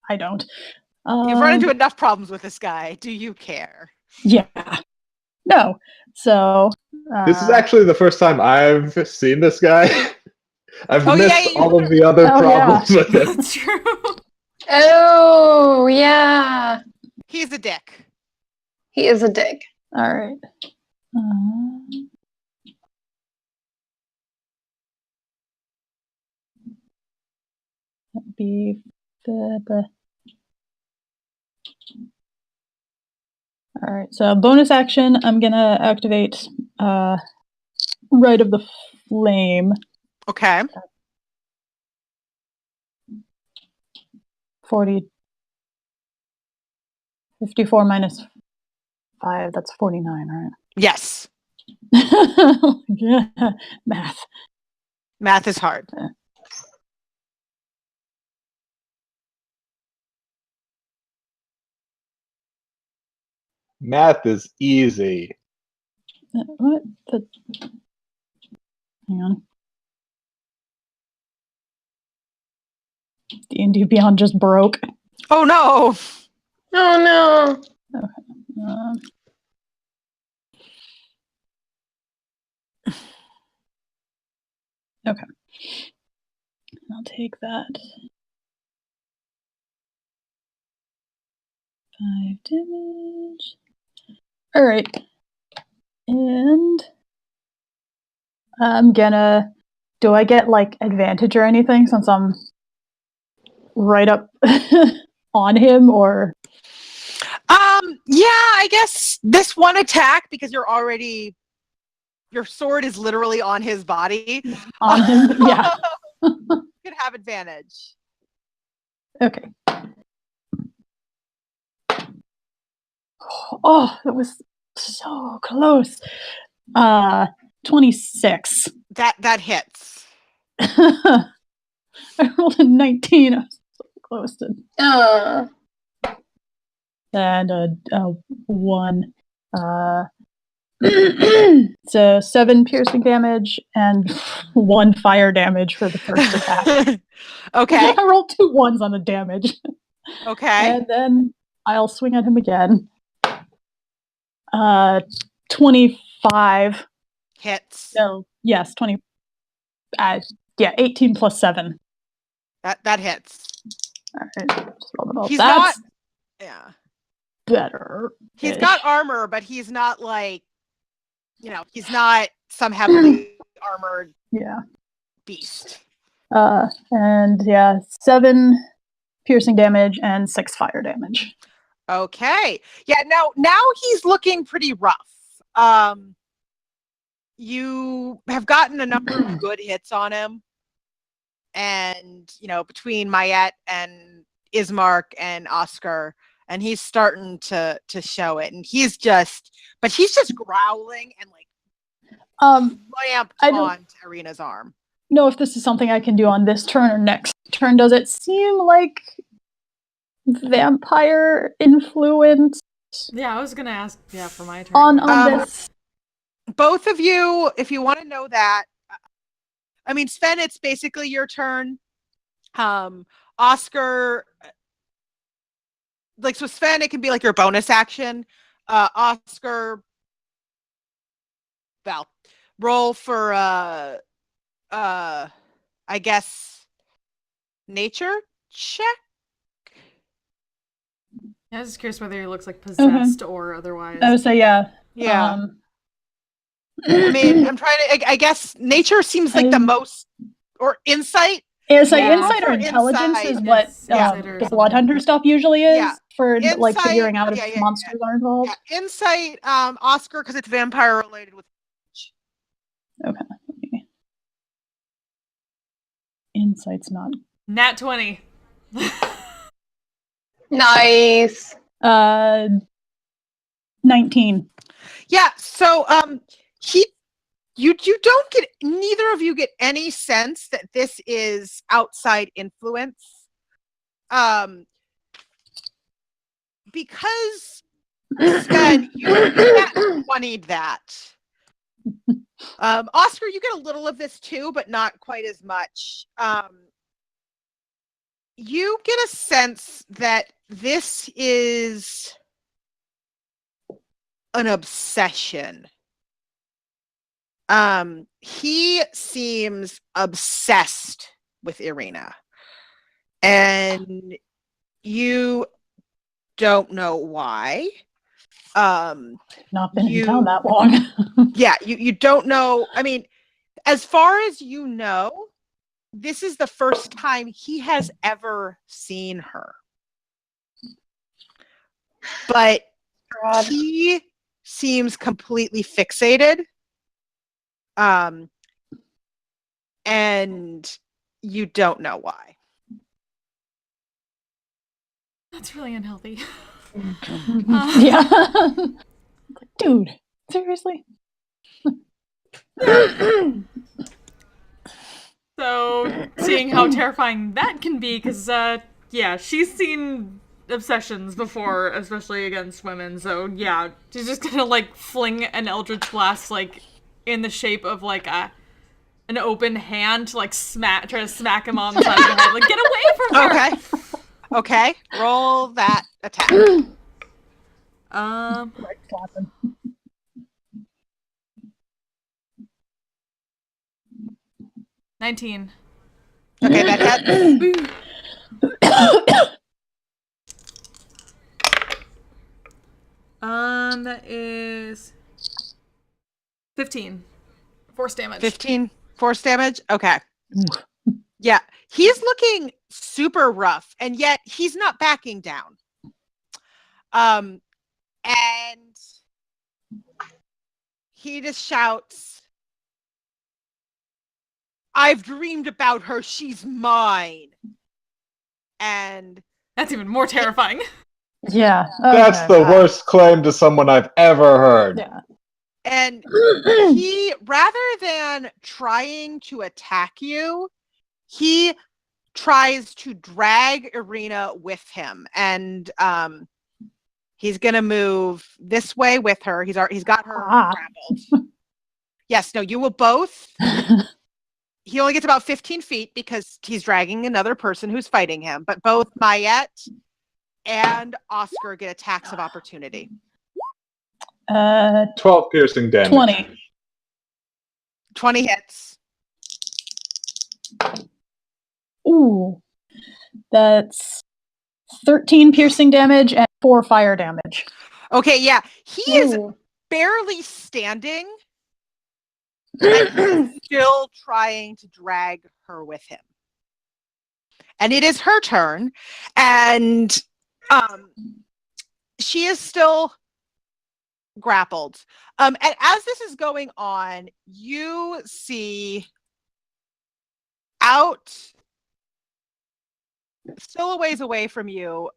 I don't. You've run into enough problems with this guy. Do you care? Yeah. No. So. This is actually the first time I've seen this guy. I've missed all of the other problems with him. That's true. Oh, yeah. He's a dick. He is a dick. All right. That'd be the. All right. So bonus action. I'm gonna activate Rite of the Flame. Okay. 54 minus 5. That's 49, right? Yes. Yeah. Math. Math is hard. Math is easy. What? Hang on. D&D Beyond just broke. Oh no. Oh no. Okay. I'll take that. 5 damage. All right. And I'm gonna. Do I get like advantage or anything since I'm right up on him, or? Yeah, I guess this one attack, because your sword is literally on his body. On him? Yeah. You could have advantage. Okay. Oh, that was so close. 26. That hits. I rolled a 19. I was so close to. And a 1. So 7 piercing damage and 1 fire damage for the first attack. Okay. I rolled 2 1s on the damage. Okay. And then I'll swing at him again. 25. Hits. So yes, 20. Yeah, 18 plus 7. That hits. All right, just roll the ball. He's That's not. Yeah. better. He's got armor, but he's not like, he's not some heavily armored beast. And yeah, 7 piercing damage and 6 fire damage. Okay. Yeah, now he's looking pretty rough. You have gotten a number of good hits on him. And, between Mayette and Ismark and Oscar, and he's starting to show it. And he's just growling and clamped on Irina's arm. Know if this is something I can do on this turn or next turn. Does it seem like vampire influence? Yeah, I was gonna ask. Yeah, for my turn. On this, both of you, if you want to know that. I mean, Sven, it's basically your turn. Oscar, so Sven, it can be like your bonus action. Oscar, well, roll for I guess nature check. Yeah, I was just curious whether he looks like possessed or otherwise. I would say yeah. Yeah. I mean, I'm trying to. I guess nature seems like the most, or insight. Insight or intelligence is what the Bloodhunter stuff usually is for insight, figuring out if monsters are involved. Yeah. Insight, Oscar, because it's vampire related with. Okay. Insight's not. Nat 20. Nice. 19. Yeah. So you don't get, neither of you get any sense that this is outside influence. Because Sven, you got 20'd that. Oscar, you get a little of this too, but not quite as much. You get a sense that this is an obsession. He seems obsessed with Irina. And you don't know why. Not been You- in town that long. Yeah, you don't know. I mean, as far as you know, this is the first time he has ever seen her. But God. he seems completely fixated. And you don't know why. That's really unhealthy. Yeah. Dude, seriously? So, seeing how terrifying that can be, because, yeah, she's seen obsessions before, especially against women, so, yeah, she's just gonna, like, fling an Eldritch Blast, like, in the shape of, like, an open hand to, like, try to smack him on the side of the head, like, get away from her! Okay. Roll that attack. Right, slapping. 19. Okay, that hits. That is 15 force damage. 15 force damage. Okay. Yeah, he's looking super rough, and yet he's not backing down. And he just shouts, "I've dreamed about her. She's mine." And That's even more terrifying. Yeah. That's okay. the worst claim to someone I've ever heard. Yeah. and he, rather than trying to attack you, he tries to drag Irina with him, and he's gonna move this way with her. He's got her grappled. Yes, no, you will both. He only gets about 15 feet because he's dragging another person who's fighting him. But both Mayette and Oscar get attacks of opportunity. 12 piercing damage. 20. 20 hits. Ooh. That's 13 piercing damage and 4 fire damage. Okay, yeah. He is Ooh. barely standing and he's still trying to drag her with him. And it is her turn, and she is still grappled. And as this is going on, you see out, still a ways away from you,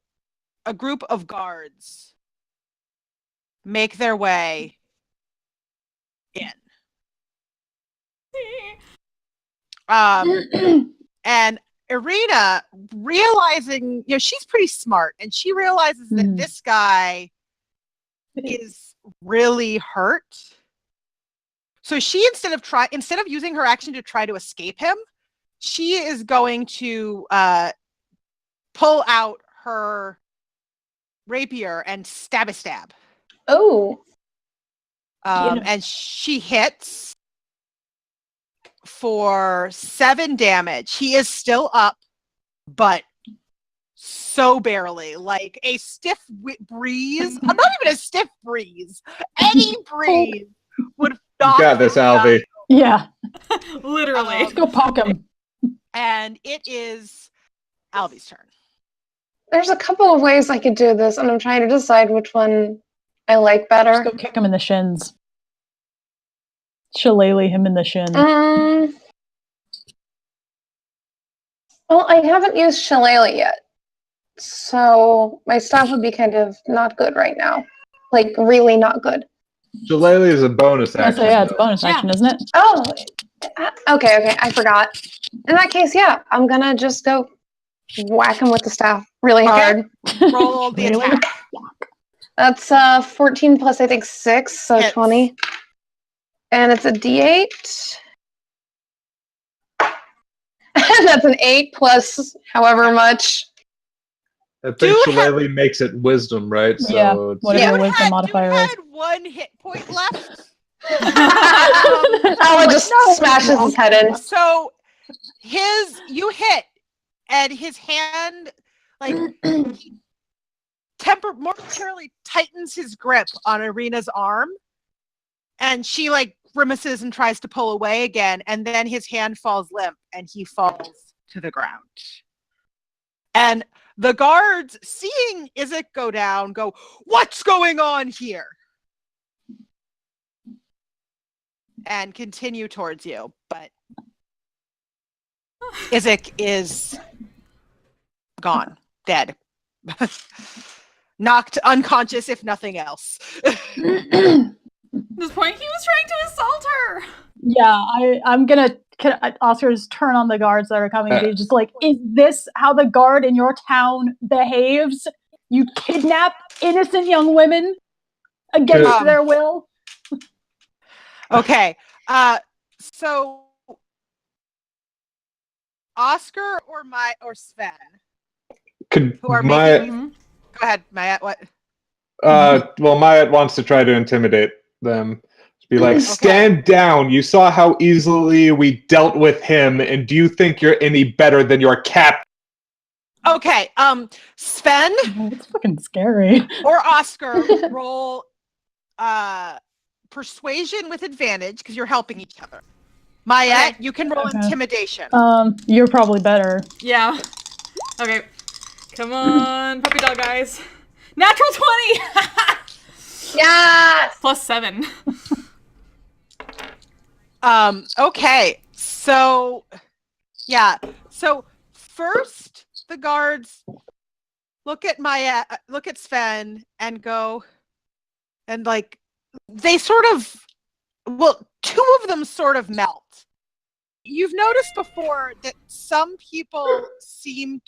a group of guards make their way in. And Irina, realizing, she's pretty smart, and she realizes that this guy is really hurt. So she, instead of using her action to try to escape him, she is going to pull out her rapier and stab. Oh. And she hits for 7 damage. He is still up, but so barely. Like a stiff breeze. Not even a stiff breeze. Any breeze would knock You got this, him down. Alvy. Yeah. Literally. Let's go poke him. And it is Alvy's turn. There's a couple of ways I could do this, and I'm trying to decide which one I like better. Just go kick him in the shins. Shillelagh him in the shin. Well, I haven't used Shillelagh yet, so my staff would be kind of not good right now. Like, really not good. Shillelagh is a bonus So action. yeah, it's a though. bonus action, isn't it? Oh, okay, I forgot. In that case, yeah, I'm gonna just go whack him with the staff really hard. Roll the Really? attack. That's 14 plus, I think, 6, so Hits. 20. And it's a D8. That's an 8 plus however much. I think Do Shillelagh makes it wisdom, right? So Yeah, it's- whatever You the wisdom modifier had is. 1 hit point left. Ella just smashes his head in. So you hit, and his hand, like, he momentarily tightens his grip on Irina's arm, and she like grimaces and tries to pull away again, and then his hand falls limp and he falls to the ground. And the guards, seeing Isaac go down, go, "What's going on here?" And continue towards you, but Isaac is gone, dead. Knocked unconscious, if nothing else. At this point, he was trying to assault her. Yeah, I'm gonna Oscar's turn on the guards that are coming. Be just like, is this how the guard in your town behaves? You kidnap innocent young women against their will? Okay, so Oscar or Sven, Could who are Maya? Go ahead, Mayat. What? Well, Maya wants to try to intimidate them. Be like, stand down. You saw how easily we dealt with him, and do you think you're any better than your captain? Okay, Sven It's fucking scary. or Oscar roll persuasion with advantage because you're helping each other. Mayat, you can roll intimidation. You're probably better. Yeah. Okay. Come on, puppy dog guys. Natural 20! Yes! +7. Okay, so yeah. So first the guards look at Sven and go, and like they sort of, well, two of them sort of melt. You've noticed before that some people seem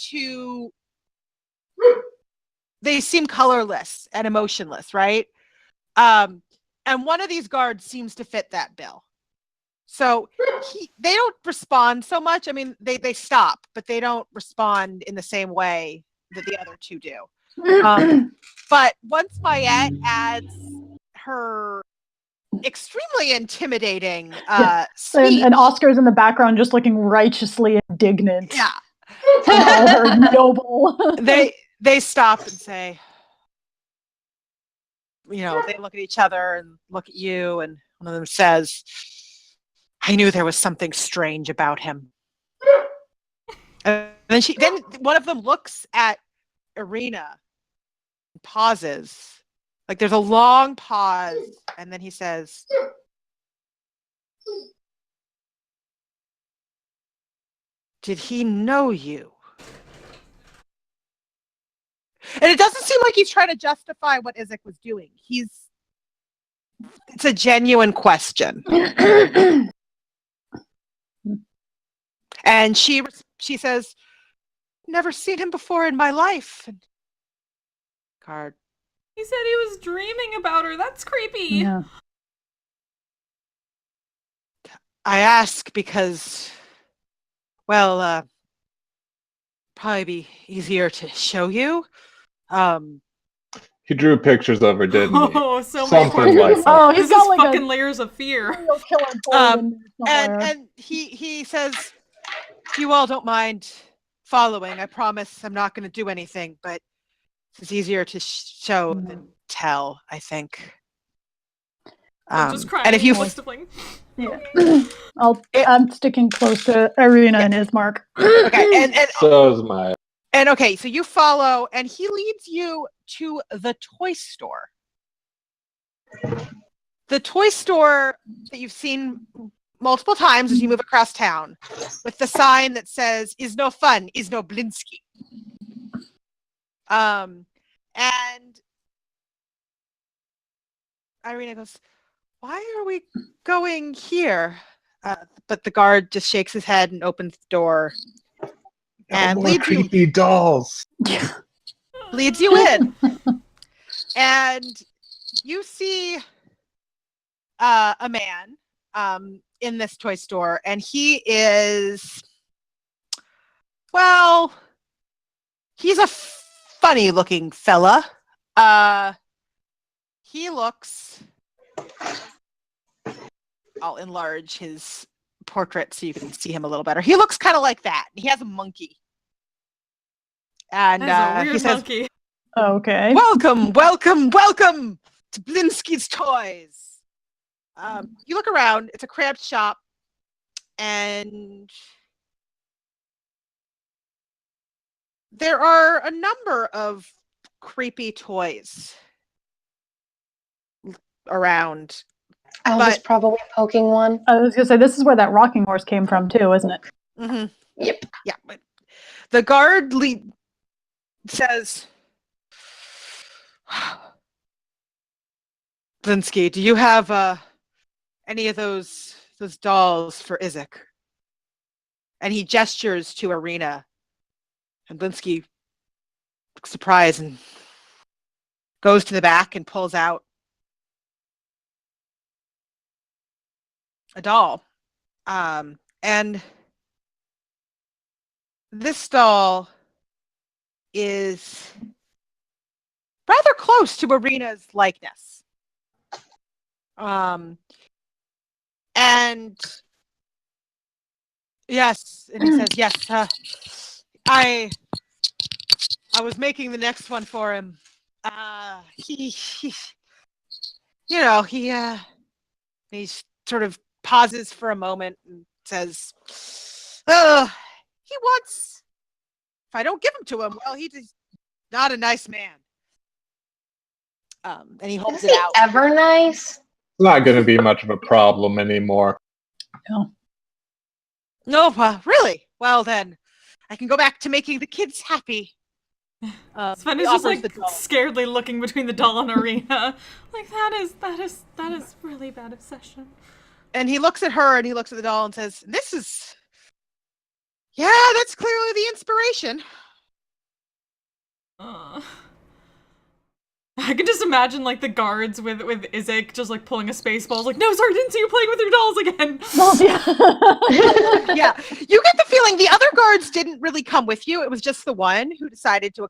colorless and emotionless, right? And one of these guards seems to fit that bill. So they don't respond so much. I mean, they stop, but they don't respond in the same way that the other two do. But once Mayette adds her extremely intimidating speech, and Oscar's in the background just looking righteously indignant. yeah, All her noble. they stop and say, they look at each other and look at you, and one of them says, "I knew there was something strange about him." And then one of them looks at Irina and pauses. Like there's a long pause, and then he says, "Did he know you?" And it doesn't seem like he's trying to justify what Isaac was doing. It's a genuine question. And she says, "Never seen him before in my life." And card. He said he was dreaming about her. That's creepy. Yeah. I ask because, well, probably be easier to show you. He drew pictures of her, didn't he? Oh, so Something like that. Oh, This he's got is like fucking a layers of fear. serial killer bullet in there somewhere. And he says, "If you all don't mind following, I promise I'm not going to do anything, but it's easier to show than tell, I think." I'm just crying. And if you Yeah. I'm sticking close to Irina and Ismark. okay, and So is Maya. And okay, so you follow, and he leads you to the toy store. The toy store that you've seen multiple times as you move across town, with the sign that says, "Is no fun, is no Blinsky." And Irina goes, "Why are we going here?" But the guard just shakes his head and opens the door. And leads creepy dolls. Leads you in, and you see a man in this toy store, and he is, well, he's a funny looking fella. He looks, I'll enlarge his portrait so you can see him a little better. He looks kind of like that. He has a monkey. And That's a weird he says, monkey. Okay. Welcome to Blinsky's Toys. You look around, it's a cramped shop, and there are a number of creepy toys around. I was probably poking one. I was gonna say this is where that rocking horse came from too, isn't it? Mm-hmm. Yep. Yeah, but the guard says, Blinsky, do you have any of those dolls for Izek? And he gestures to Arena, and Blinsky looks surprised and goes to the back and pulls out a doll. And this doll is rather close to Arena's likeness. And yes, and he says, yes, I was making the next one for him. He he sort of pauses for a moment and says, he wants, if I don't give him to him, well, he's not a nice man. And he holds Is it he out. ever nice? It's not going to be much of a problem anymore. No, really? Well, then, I can go back to making the kids happy. Sven he is just offers like the doll. scaredly looking between the doll and Arena. Like that is really bad obsession. And he looks at her and he looks at the doll and says, that's clearly the inspiration. I can just imagine like the guards with Izek just like pulling a space ball. Like, no, sorry, I didn't see you playing with your dolls again. Well, yeah. Yeah, you get the feeling the other guards didn't really come with you. It was just the one who decided who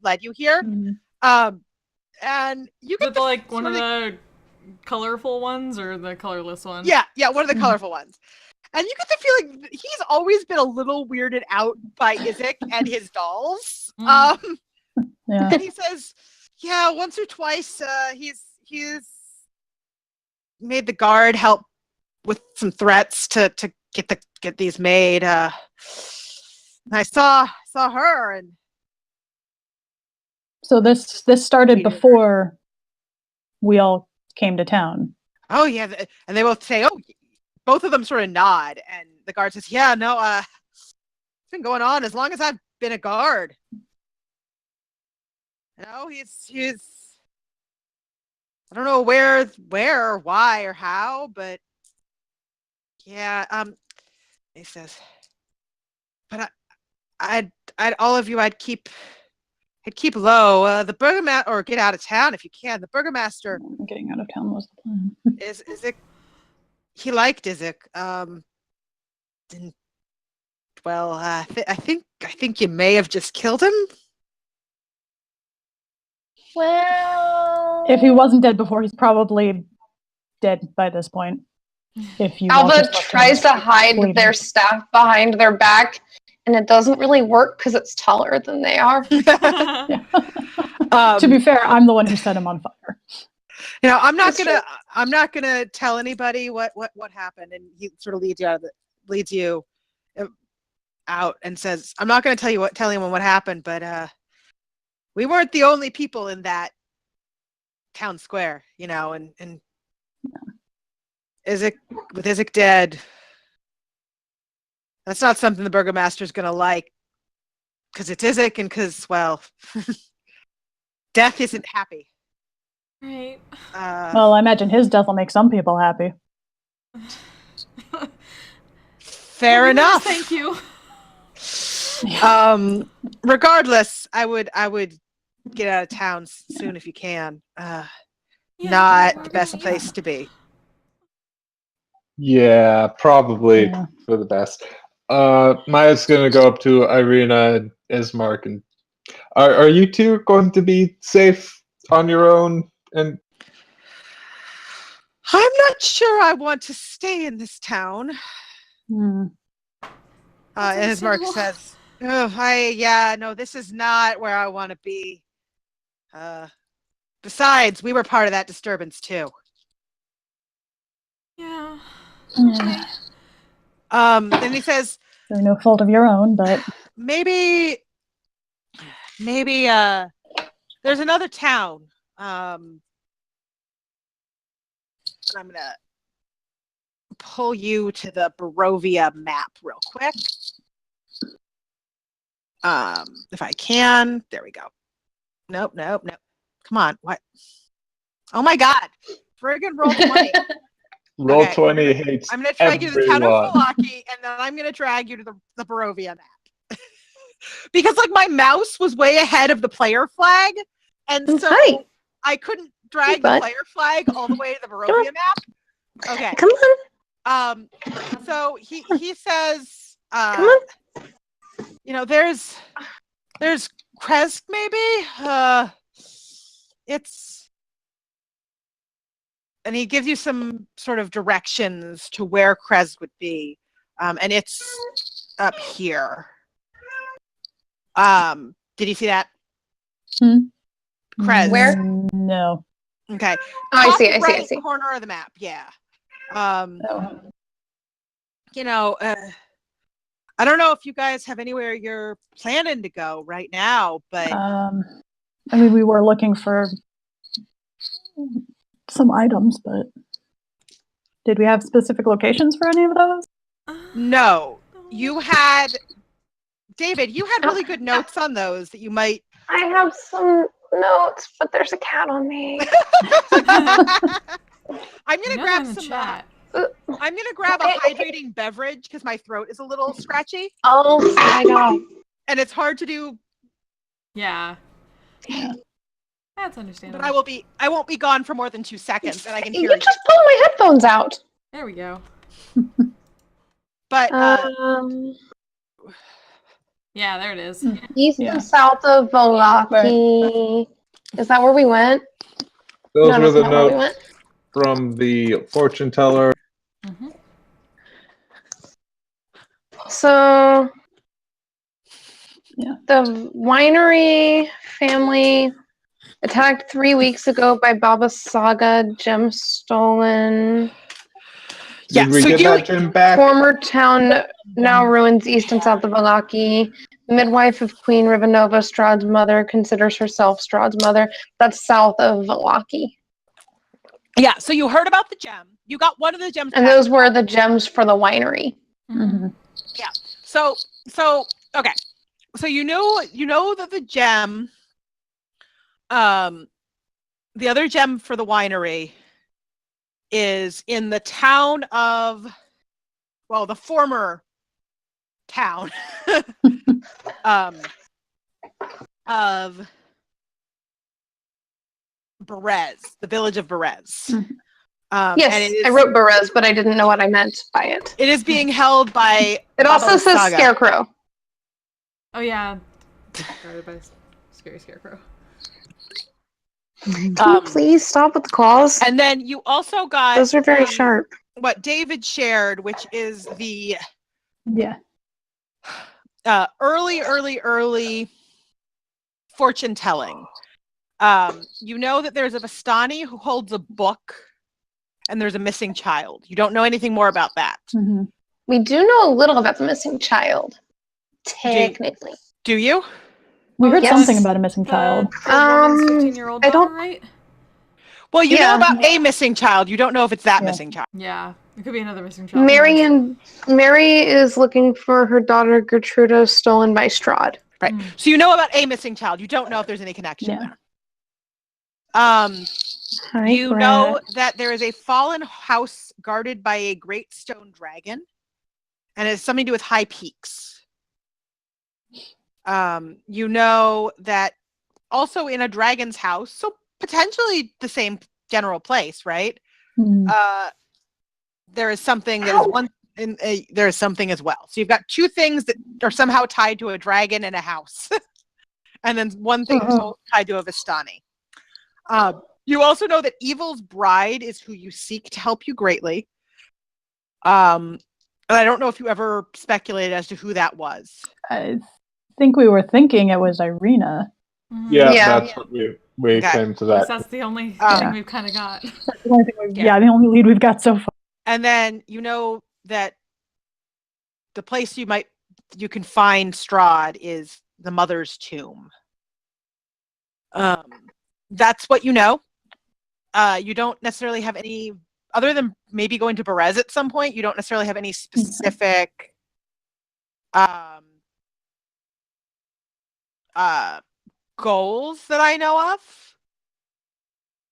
led you here. Mhm. And you Is get it like one of the colorful ones or the colorless one? Yeah, one of the colorful ones. And you get the feeling that he's always been a little weirded out by Izek and his dolls. Yeah. And he says, yeah, once or twice he's made the guard help with some threats to get these made. And I saw her, and So this started Weird. before we all came to town. oh yeah, and they both say, oh, both of them sort of nod, and the guard says, yeah, no, it's been going on as long as I've been a guard. No, he's I don't know where or why or how, but yeah, he says, but I'd all of you I'd keep low. The burgomaster, or get out of town if you can. The burgomaster Getting out of town was the plan. is Izek. He liked Izek. I think you may have just killed him. Well, If he wasn't dead before, he's probably dead by this point. If you all Alba just left him tries to hide bleeding. their staff behind their back, and it doesn't really work because it's taller than they are. Yeah. To be fair, I'm the one who set him on fire. I'm not That's gonna tell anybody what happened, and he sort of leads you out and says, I'm not gonna tell anyone what happened, but we weren't the only people in that town square, and Izek dead. That's not something the burgomaster's gonna like, because it's Izek, and because, well, death isn't happy. Right. Well, I imagine his death will make some people happy. Fair enough. Thank you. Regardless, I would get out of town soon if you can. Yeah, Not we're the best gonna- place to be. Yeah, probably Yeah. for the best. Maya's gonna go up to Irina and Ismark, and are you two going to be safe on your own? And I'm not sure I want to stay in this town. Hmm. That's And Ismark understandable. says, oh, no, this is not where I want to be. Besides, we were part of that disturbance too. Yeah. Yeah. Then he says, Through no fault of your own, but maybe there's another town. I'm gonna pull you to the Barovia map real quick. If I can. There we go. Nope. Come on. What? Oh my god. Friggin' roll 20. Roll Okay. 20 hates I'm gonna drag you to the town of everyone. Falaki, and then I'm gonna drag you to the Barovia map. Because like my mouse was way ahead of the player flag, and so Hi. I couldn't drag the bud. player flag all the way to the Barovia map. Okay. Come on. So he says, Come on. you know, there's Kresk maybe. It's, and he gives you some sort of directions to where Kresk would be, and it's up here. Did you see that? Kresk. Where? No. Okay. Oh, I Top see. right corner of the map. Yeah. Oh. You know, I don't know if you guys have anywhere you're planning to go right now, but I mean, we were looking for some items, but did we have specific locations for any of those? no. You had, David, you had really good notes on those that you might. I have some notes, but there's a cat on me. I'm gonna grab in the some. chat. I'm gonna grab a hydrating beverage because my throat is a little scratchy Oh my god. and it's hard to do. Yeah. That's understandable. But I won't be gone for more than 2 seconds, and I can You hear you. just pulled my headphones out. There we go. But Yeah, there it is. East Yeah. and south of Volaki. Is that where we went? Those No, were that's the not where we notes went. from the fortune teller. Mm-hmm. So, Yeah. the winery family attacked 3 weeks ago by Baba Saga, gem stolen. Yeah, Did we so get you- that gem back? Former town now ruins east and south of Volaki. Midwife of Queen Rivanova, Strahd's mother, considers herself Strahd's mother. That's south of Volaki. yeah, so you heard about the gem. You got one of the gems. And back. those were the gems for the winery. Mm-hmm. So okay. So you know that the gem, the other gem for the winery is in the town of, well, the former town of Berez, the village of Berez. Yes, and it is, I wrote Berez, but I didn't know what I meant by it. It is being held by. It also Baba says Saga. Scarecrow. Oh yeah. Guarded by scary scarecrow. Can you please stop with the calls? And then you also got Those are very sharp. what David shared, which is the Yeah. early fortune telling. You know that there's a Vistani who holds a book, and there's a missing child. You don't know anything more about that. Mm-hmm. We do know a little about the missing child. Technically. Do you? We heard yes. something about a missing child. The woman's 15-year-old I daughter, don't- right? Well, you know Yeah. about a missing child. You don't know if it's that Yeah. missing child. Yeah. It could be another missing child. Mary is looking for her daughter Gertruda, stolen by Strahd. Right. So you know about a missing child. You don't know if there's any connection Yeah. there. Hi, You Brett. know that there is a fallen house guarded by a great stone dragon, and it's something to do with high peaks. You know that also in a dragon's house, so potentially the same general place, right? Mm-hmm. There is something that is one. There is something as well. So you've got two things that are somehow tied to a dragon and a house, and then one thing tied to a Vistani. You also know that Evil's bride is who you seek to help you greatly. And I don't know if you ever speculated as to who that was. I think we were thinking it was Irina. Mhm. Yeah, Yeah. that's what we. We Okay. came to Because that. that's the only Yeah. thing we've kind of got. That's the only thing Yeah. yeah, the only lead we've got so far. And then you know that the place you can find Strahd is the mother's tomb. That's what you know. You don't necessarily have any, other than maybe going to Berez at some point, you don't necessarily have any specific goals that I know of.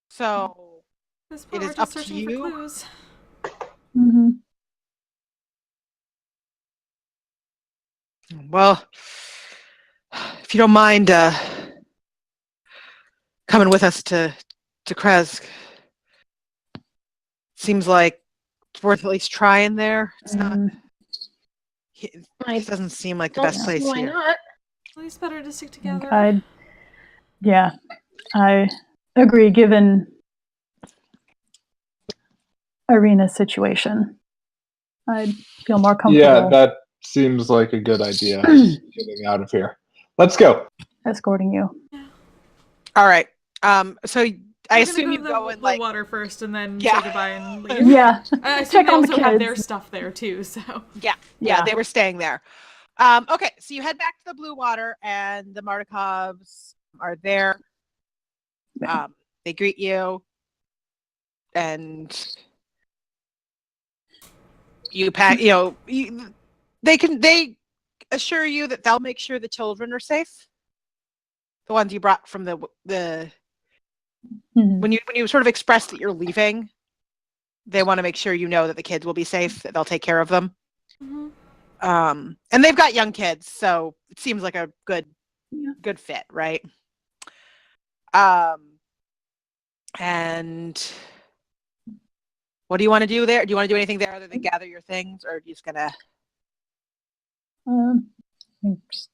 So This it part, is we're just up to searching you. for clues. Mm-hmm. Well, if you don't mind coming with us to Kresk, seems like it's worth at least trying there. It's not. It doesn't seem like the Don't best see place why here. not. At least better to stick together. I agree, given Irina's situation. I'd feel more comfortable Yeah, that seems like a good idea. Getting out of here. Let's go. escorting you. All right. So I We're assume gonna you go go to in the like water first and then Yeah. say goodbye and leave. Yeah. I assume Check they on the also have their kids. stuff there too, so. yeah, they were staying there. Okay, so you head back to the Blue Water, and the Martikovs are there. Yeah. They greet you, and you pack. They assure you that they'll make sure the children are safe. The ones you brought from the Mhm. when you sort of express that you're leaving, they want to make sure you know that the kids will be safe, that they'll take care of them. Mhm. And they've got young kids, so it seems like a good fit, right? And what do you want to do there? Do you want to do anything there other than gather your things, or are you just gonna? I think just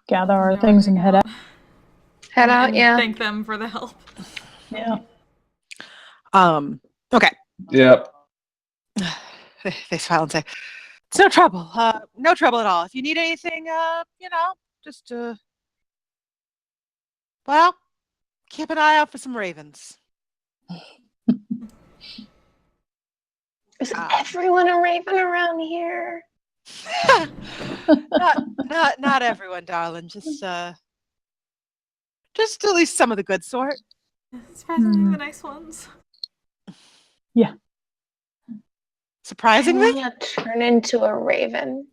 gather our No, things hang and head out. Head out, and yeah. thank them for the help. Yeah. Okay. Yep. They smile and say, "It's no trouble. No trouble at all. If you need anything, just well, keep an eye out for some ravens." Is everyone a raven around here? not everyone, darling. Just at least some of the good sort. Surprisingly, the nice ones. Surprisingly, I want to turn into a raven.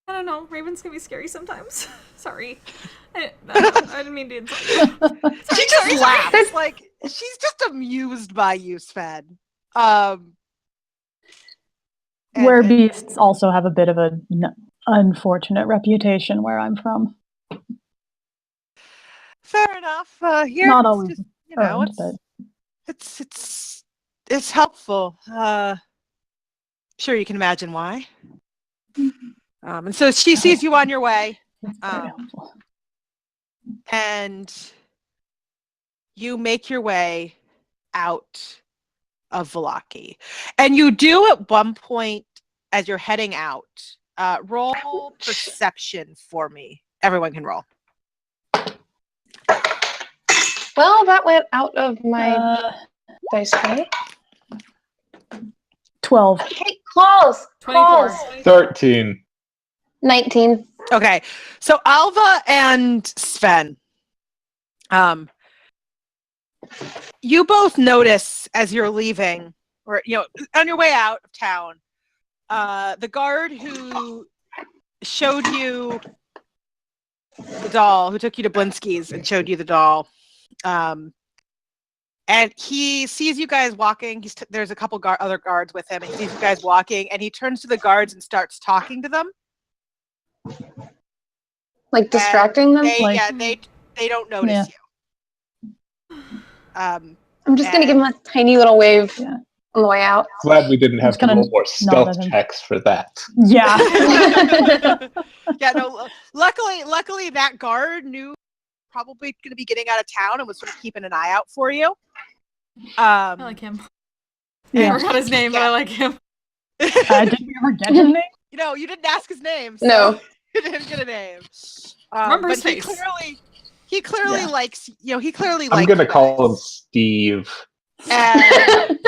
I don't know. Ravens can be scary sometimes. Sorry. I didn't mean to insult you. she just laughs. Like she's just amused by you, Sven. Where beasts also have a bit of an unfortunate reputation where I'm from. Fair enough. Here, Not it's always just, earned, but it's helpful. Sure, you can imagine why. And so she sees you on your way, it's very helpful. and you make your way out of Velaki. And you do at one point as you're heading out. Roll perception for me. Everyone can roll. Well, that went out of my dice tray. 12. Okay, close. 24. Close. 13. 19. Okay, so Alva and Sven, you both notice as you're leaving, or on your way out of town, the guard who showed you the doll, who took you to Blinsky's and showed you the doll, and he sees you guys walking. There's a couple other guards with him, and he sees you guys walking, and he turns to the guards and starts talking to them. Like distracting them? They don't notice you. I'm just going to give him a tiny little wave on the way out. Glad we didn't have to gonna roll more nod stealth at him. checks for that. Yeah. Luckily that guard knew probably going to be getting out of town and was sort of keeping an eye out for you. I like him. I forgot his name, but I like him. Did we ever get his name? You didn't ask his name. So No. you didn't get a name. Remember but his face. He He clearly likes, he clearly I'm likes gonna you call him guys. Steve. And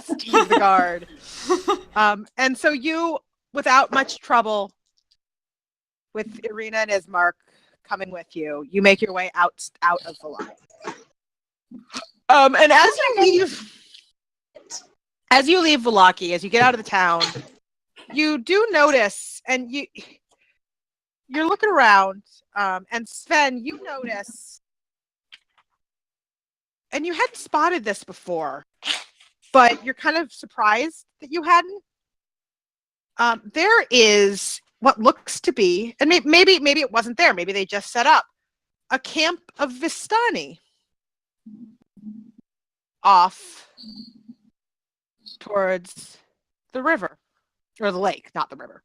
Steve the guard. And so you, without much trouble, with Irina and Ismark coming with you, you make your way out of the line. And as you leave Vallaki, as you get out of the town, you do notice, and you're looking around, and Sven, you notice, and you hadn't spotted this before, but you're kind of surprised that you hadn't. There is what looks to be, and maybe it wasn't there. Maybe they just set up a camp of Vistani off towards the river, or the lake, not the river.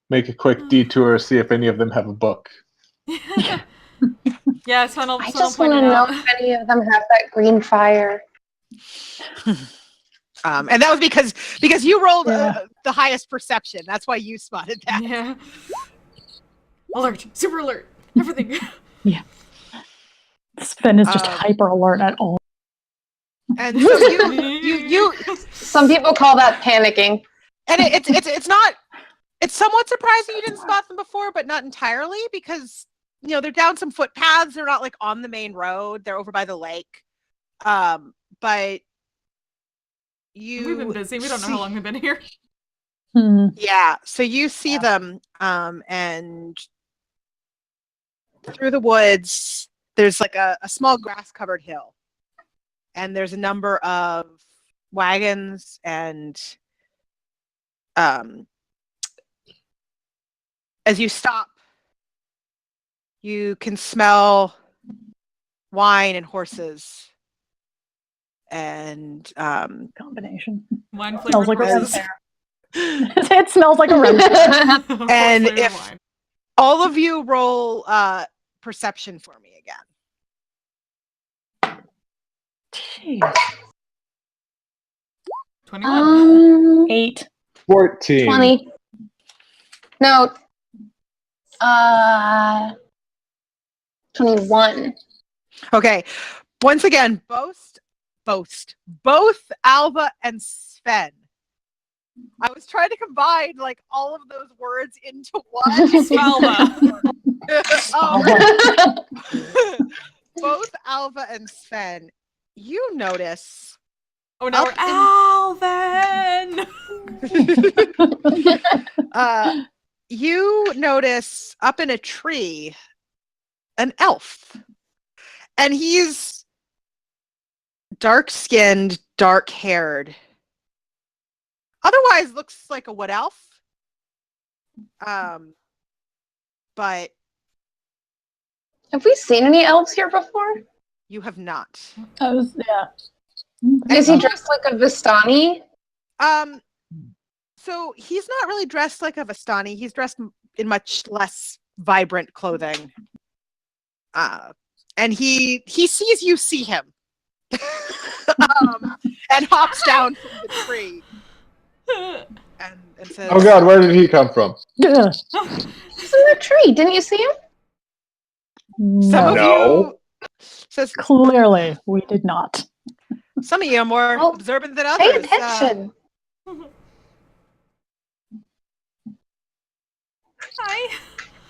Make a quick detour, see if any of them have a book. Yeah, Sven I just want to know if any of them have that green fire. And that was because you rolled the highest perception. That's why you spotted that. Yeah. Alert! Super alert! Everything. Yeah. Sven is just hyper alert at all. And so you Some people call that panicking. and it's not. It's somewhat surprising you didn't spot them before, but not entirely, because they're down some footpaths. They're not like on the main road. They're over by the lake. But we've been busy. We don't know how long we've been here. Yeah, so you see them, and through the woods, there's like a small grass-covered hill, and there's a number of wagons, and as you stop, you can smell wine and horses, and Combination. Wine Smells flavored like a red horses. fair. It smells like a red fair. And Flavored if wine. all of you roll perception for me again. Jeez. 21. 8. 14. 20. No. 21. Okay. Once again, both Alva and Sven. I was trying to combine like all of those words into one. Spalva. Both Alva and Sven, you notice. Oh, now we're Alvin. You notice up in a tree an elf, and he's dark-skinned, dark-haired. Otherwise, looks like a wood elf. But Have we seen any elves here before? you have not. Is he dressed like a Vistani? So he's not really dressed like a Vistani. He's dressed in much less vibrant clothing. And he sees you see him. And hops down from the tree. And says, Oh god, where did he come from? He's in the tree. Didn't you see him? Some of No. you says Clearly, we did not. some of you are more Oh, observant than Pay others. attention. Hi.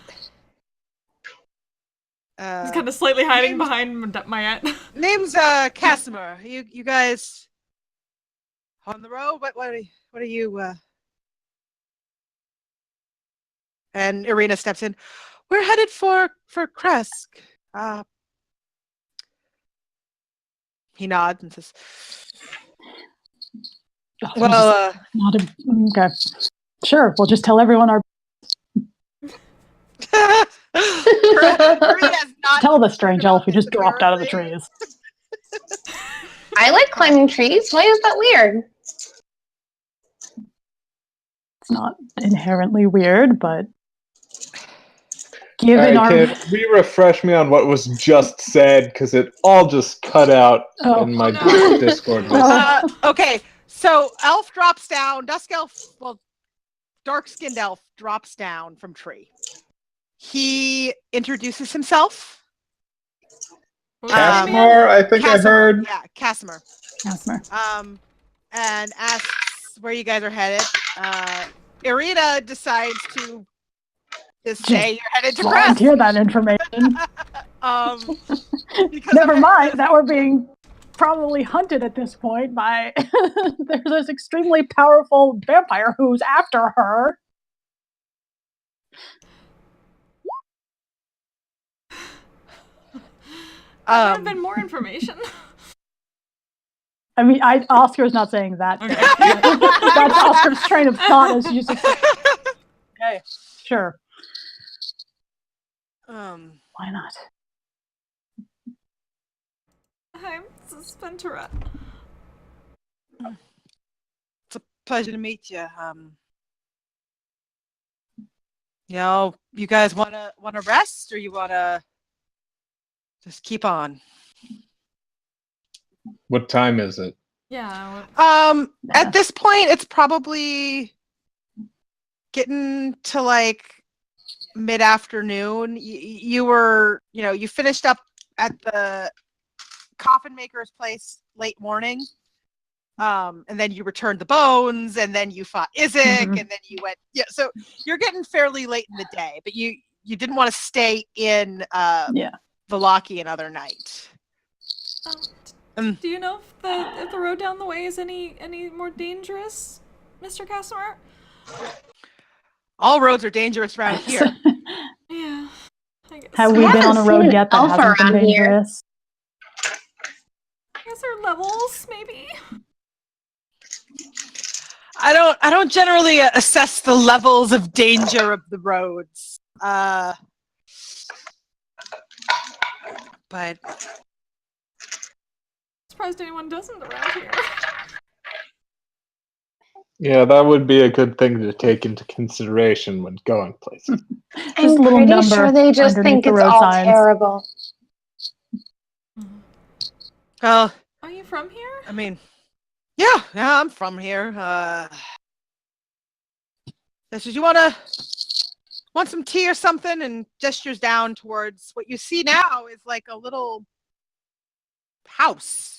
He's Uh, kind of slightly hiding behind Mayette. name's Casimir. You guys on the road? What are you? And Irina steps in. We're headed for Kresk. He nods and says, "Well, Okay. Sure, we'll just tell everyone our. Irina's not Tell the strange elf who just this dropped out of the apparently. trees. I like climbing trees. Why is that weird? It's not inherently weird, but given Alright, our. can we refresh me on what was just said? Because it all just cut out in my no. Discord. Okay, so elf drops down. Dusk elf, well, dark-skinned elf drops down from tree. He introduces himself. What was his name again? Casimir, I think I heard. Yeah, Casimir. Casimir. And asks where you guys are headed. Irina decides to just say you're headed to Crest. Volunteer that information. Because Never of mind that we're being probably hunted at this point by there's this extremely powerful vampire who's after her. There might have been more information. I mean, Oscar's not saying that. Okay. That's Oscar's train of thought. Is just okay, sure. Why not? I'm Spenterette. It's a pleasure to meet you. You guys wanna rest, or you wanna just keep on? What time is it? Yeah. At this point, it's probably getting to like mid-afternoon. You finished up at the coffin maker's place late morning, and then you returned the bones, and then you fought Isaac, and then you went. Yeah, so you're getting fairly late in the day, but you didn't want to stay in Velaki another night. Do you know if the road down the way is any more dangerous, Mr. Casimir? All roads are dangerous around here. Yeah. I guess. Have we been on a road yet that hasn't been dangerous? I guess there are levels, maybe. I don't generally assess the levels of danger of the roads. But Surprised anyone doesn't around here. Yeah, that would be a good thing to take into consideration when going places. I'm pretty sure they just think it's all terrible. Well, are you from here? I mean, yeah, I'm from here. Says you want some tea or something, and gestures down towards what you see now is like a little house.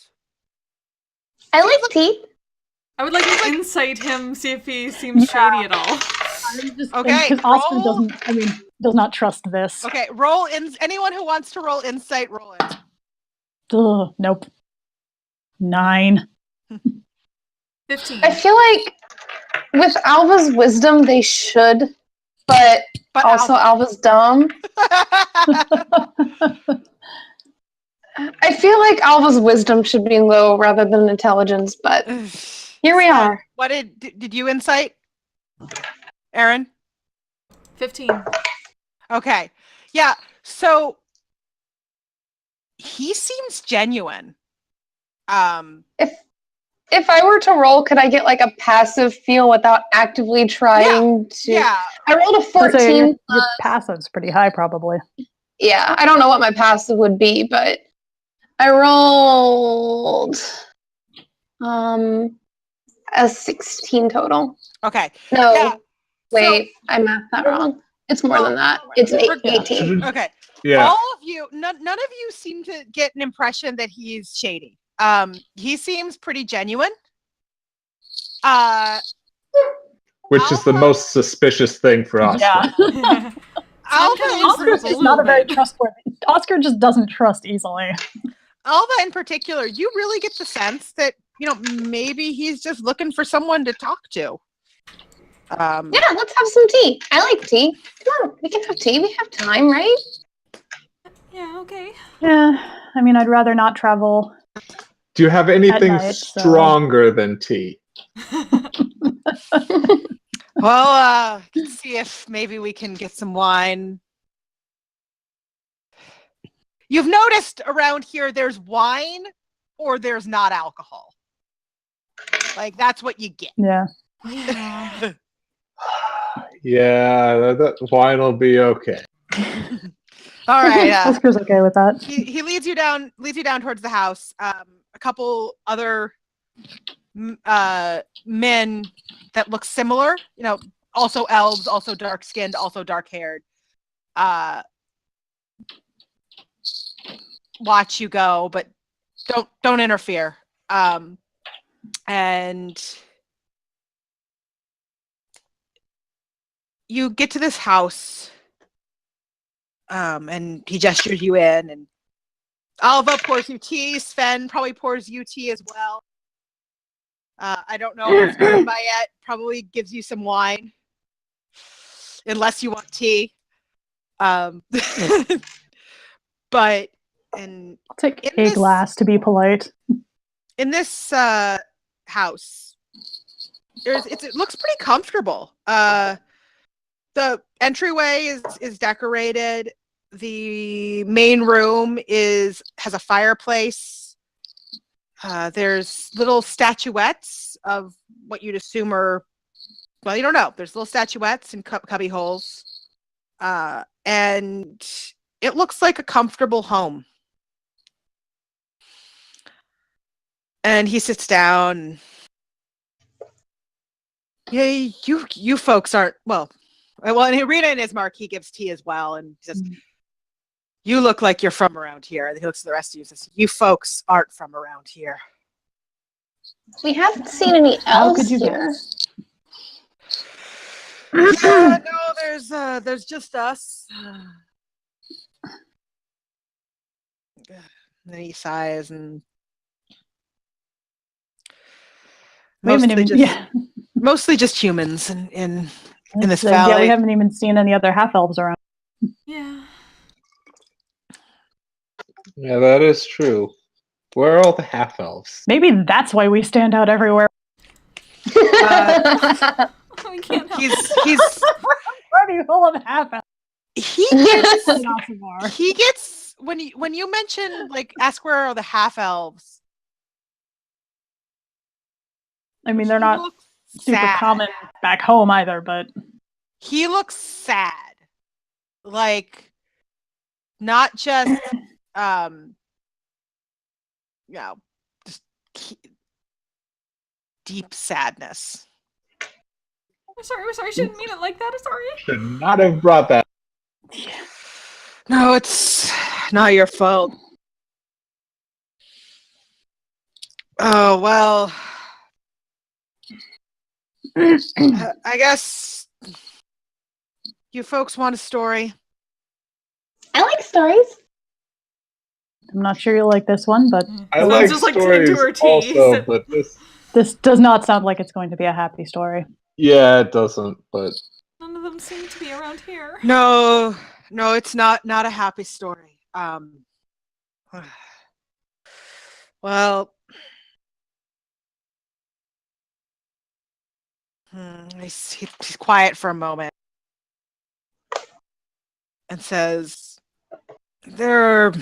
I like tea. I would like to insight him, see if he seems shady at all. Okay, because Oscar does not trust this. Okay, roll in. Anyone who wants to roll insight, roll it. Ugh, nope. 9. 15. I feel like with Alva's wisdom, they should, but also Alva's dumb. I feel like Alva's wisdom should be low rather than intelligence, but here we are. What did you insight, Aaron? 15. Okay. Yeah. So he seems genuine. If I were to roll, could I get like a passive feel without actively trying to? Yeah. I rolled a 14. Your passive's pretty high, probably. Yeah, I don't know what my passive would be, but I rolled a 16 total. Okay. No, Yeah. wait, I mathed that wrong. It's more than that. It's 18. Okay. Yeah. All of you, none of you seem to get an impression that he's shady. He seems pretty genuine. Which is the most suspicious thing for us. Yeah. Oscar's just not a very trustworthy. Oscar just doesn't trust easily. Alva in particular, you really get the sense that, maybe he's just looking for someone to talk to. Yeah, let's have some tea. I like tea. Come on, we can have tea. We have time, right? Yeah, okay. Yeah, I mean, I'd rather not travel. Do you have anything night, stronger than tea? Well, let's see if maybe we can get some wine. You've noticed around here there's wine or there's not alcohol. Like, that's what you get. Yeah. Yeah. Yeah, that wine will be okay. All right. Oscar's okay with that. He leads you down towards the house. A couple other men that look similar, also elves, also dark skinned, also dark haired, watch you go, but don't interfere. And you get to this house, and he gestures you in, and Alva pours you tea. Sven probably pours you tea as well. I don't know if Bayet probably gives you some wine, unless you want tea. But I'll take a glass to be polite. In this house, it looks pretty comfortable. The entryway is decorated. The main room has a fireplace. There's little statuettes of what you'd assume are, well, you don't know. There's little statuettes in cubby holes. And it looks like a comfortable home. And he sits down. Yeah, you folks aren't, well, and Irina and Ismark, he gives tea as well, and he says, you look like you're from around here. And he looks at the rest of you and says, you folks aren't from around here. We haven't seen any How elves could you here. Yeah, no, there's just us. And then he sighs, and mostly just humans in this valley. Yeah, we haven't even seen any other half elves around. Yeah. Yeah, that is true. Where are all the half elves? Maybe that's why we stand out everywhere. We can't help He's Party full of half elves. he gets when you mention, like, ask where are the half elves. I mean, they're not super common back home either, but he looks sad. Like, not just just deep sadness. I'm sorry, I shouldn't mean it like that. I'm sorry. Should not have brought that. No, it's not your fault. Oh, well. I guess you folks want a story. I like stories. I'm not sure you'll like this one, but I So like just like stories into her tea. also, but this does not sound like it's going to be a happy story. yeah, it doesn't. But None of them seem to be around here. No, it's not a happy story. Well, he's quiet for a moment and says, there are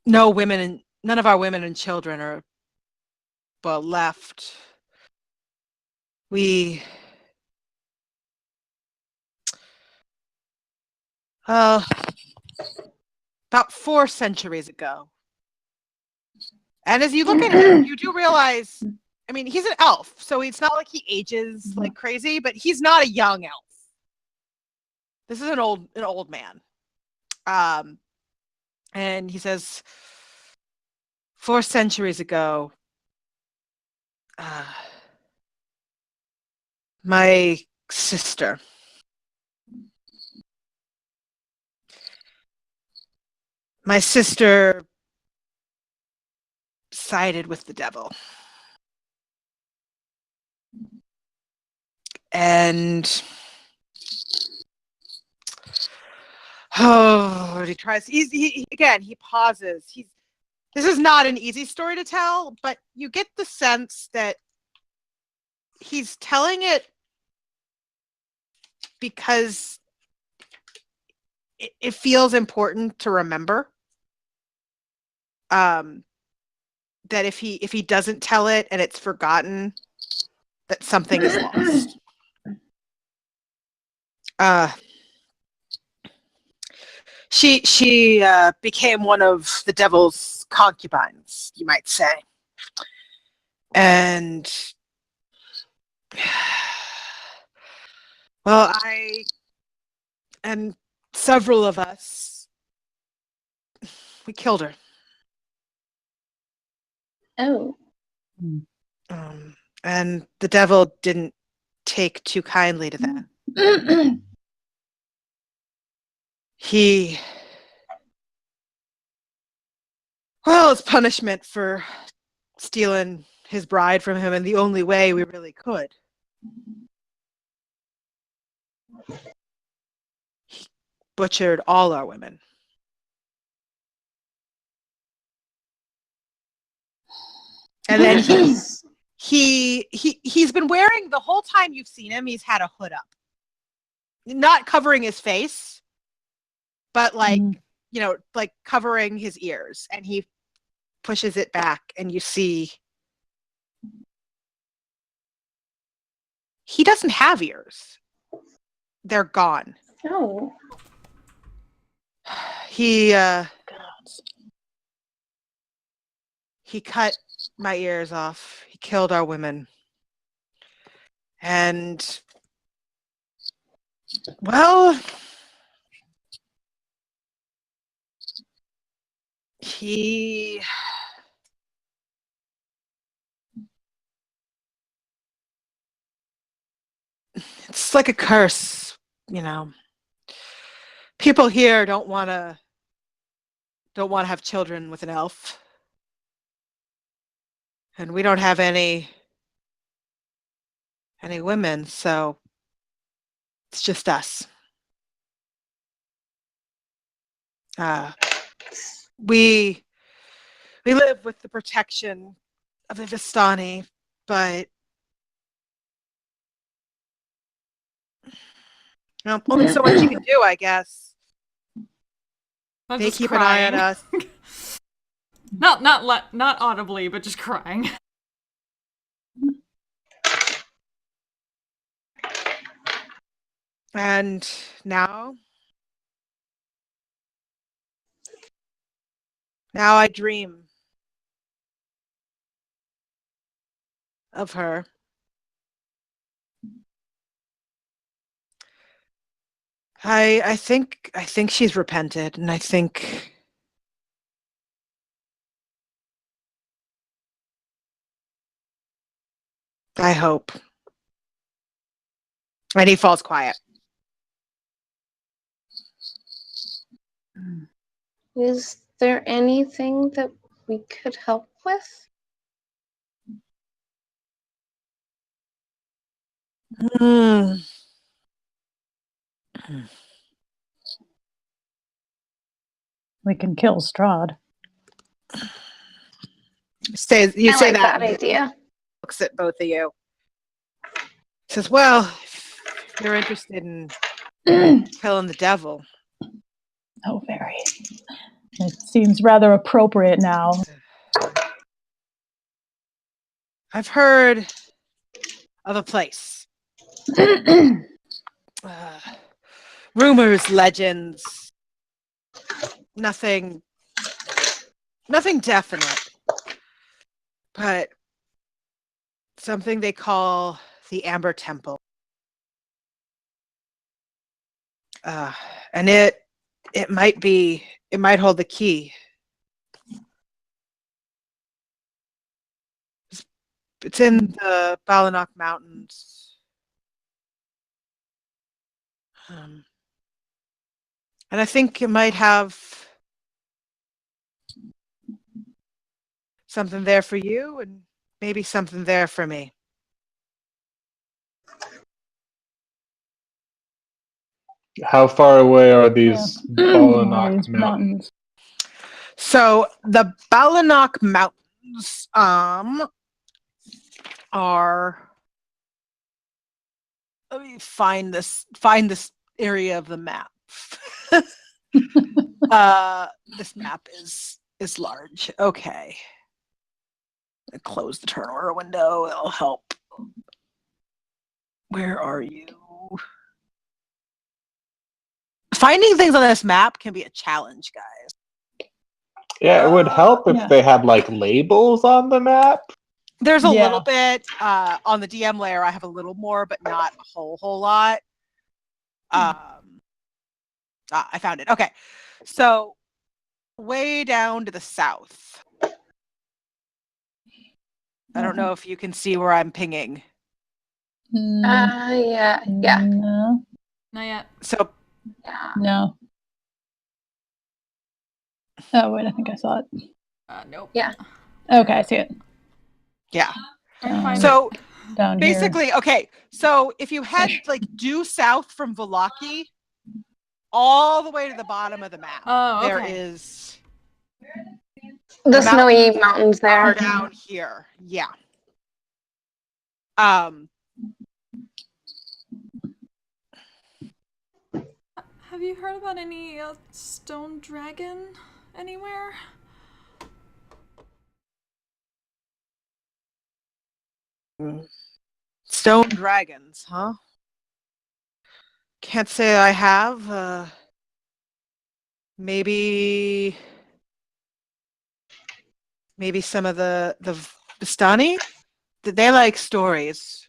no women, and none of our women and children are, well, left. About 4 centuries ago. And as you look at him, you do realize, I mean, he's an elf, so it's not like he ages like crazy, but he's not a young elf. This is an old man. And he says, 4 centuries ago, my sister, sided with the devil. And he tries. He pauses. This is not an easy story to tell, but you get the sense that he's telling it because it feels important to remember. That if he doesn't tell it and it's forgotten, that something is lost. She became one of the devil's concubines, you might say. And well, I am several of us, we killed her. Oh. And the devil didn't take too kindly to that. He, well, it's punishment for stealing his bride from him in the only way we really could. He butchered all our women. And then he's been wearing, the whole time you've seen him, he's had a hood up. Not covering his face, but like, you know, like covering his ears. And he pushes it back and you see he doesn't have ears. They're gone. Oh. He cut my ears off. He killed our women. And, well, it's like a curse, you know. People here don't want to have children with an elf. And we don't have any women, so it's just us. We live with the protection of the Vistani, but well, only so much you can do, I guess. I'm They just keep an eye on crying. us. Not audibly, but just crying. And now I dream of her. I think she's repented, and I hope. And he falls quiet. Is there anything that we could help with? We can kill Strahd. I like that idea. Looks at both of you. Says, well, if you're interested in killing the devil. Oh, very. It seems rather appropriate now. I've heard of a place. Rumors, legends, nothing definite, but something they call the Amber Temple. And it might hold the key. It's in the Balanok Mountains. And I think it might have something there for you and maybe something there for me. How far away are these Balanok Mountains? So the Balanok Mountains are, let me find this area of the map. This map is large. Okay. Close the turn order window. It'll help. Where are you? Finding things on this map can be a challenge, guys. Yeah, it would help if they had like labels on the map. There's a little bit on the DM layer. I have a little more, but not a whole lot. I found it. Okay. So way down to the south. I don't know if you can see where I'm pinging. Yeah. No. Not yet. So Yeah. No. Oh wait, I think I saw it. Nope. Yeah. Okay, I see it. yeah. Trying to find So Down here. basically, okay. So if you head like due south from Vallaki, all the way to the bottom of the map, Oh, there okay. is The snowy mountains mountains are there. down here. Yeah. Have you heard about any stone dragon anywhere? Stone dragons, huh? Can't say I have. Maybe some of the Vistani? They like stories.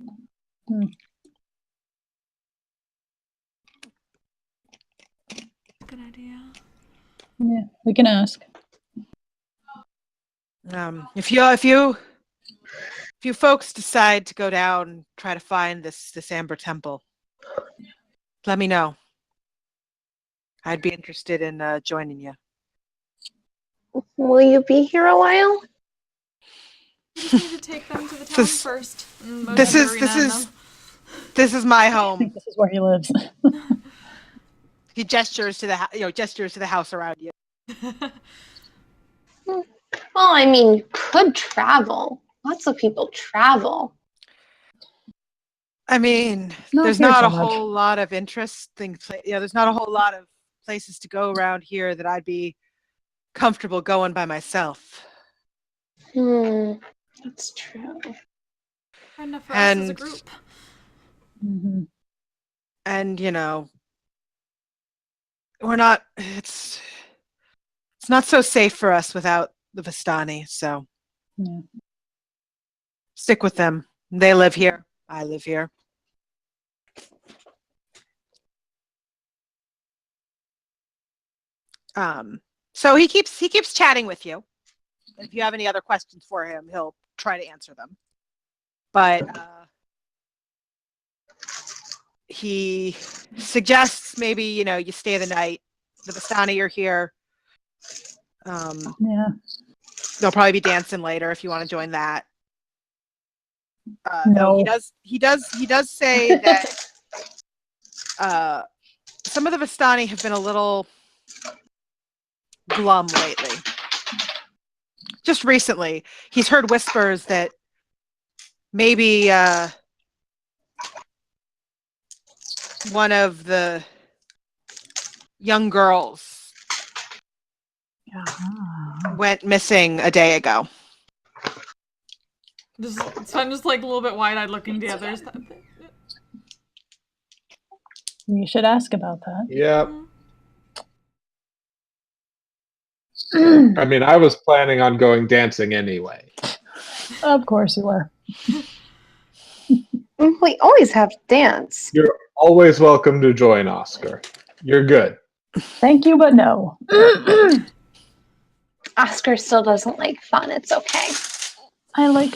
Good idea. Yeah, we can ask. If you folks decide to go down and try to find this Amber Temple, let me know. I'd be interested in joining you. Will you be here a while? We just need to take them to the town This- first. This is my I home. think this is where he lives. He gestures to the house around you. Well, I mean, you could travel. Lots of people travel. I mean, Not there's here not so a much. whole lot of there's not a whole lot of places to go around here that I'd be comfortable going by myself. That's true. Enough for us as a And- group. Mm-hmm. And we're not. It's not so safe for us without the Vistani. So Yeah. stick with them. They live here. I live here. So he keeps chatting with you. If you have any other questions for him, he'll try to answer them. But he suggests maybe you stay the night. The Vistani are here. Yeah. They'll probably be dancing later if you want to join that. No. Though he does say that some of the Vistani have been a little glum lately. Just recently, he's heard whispers that maybe one of the young girls went missing a day ago. So I'm just like a little bit wide-eyed looking to the others. You should ask about that. Yep. I mean, I was planning on going dancing anyway. Of course you were. We always have to dance. You're always welcome to join, Oscar. You're good. Thank you, but no. Oscar still doesn't like fun. It's okay. I like.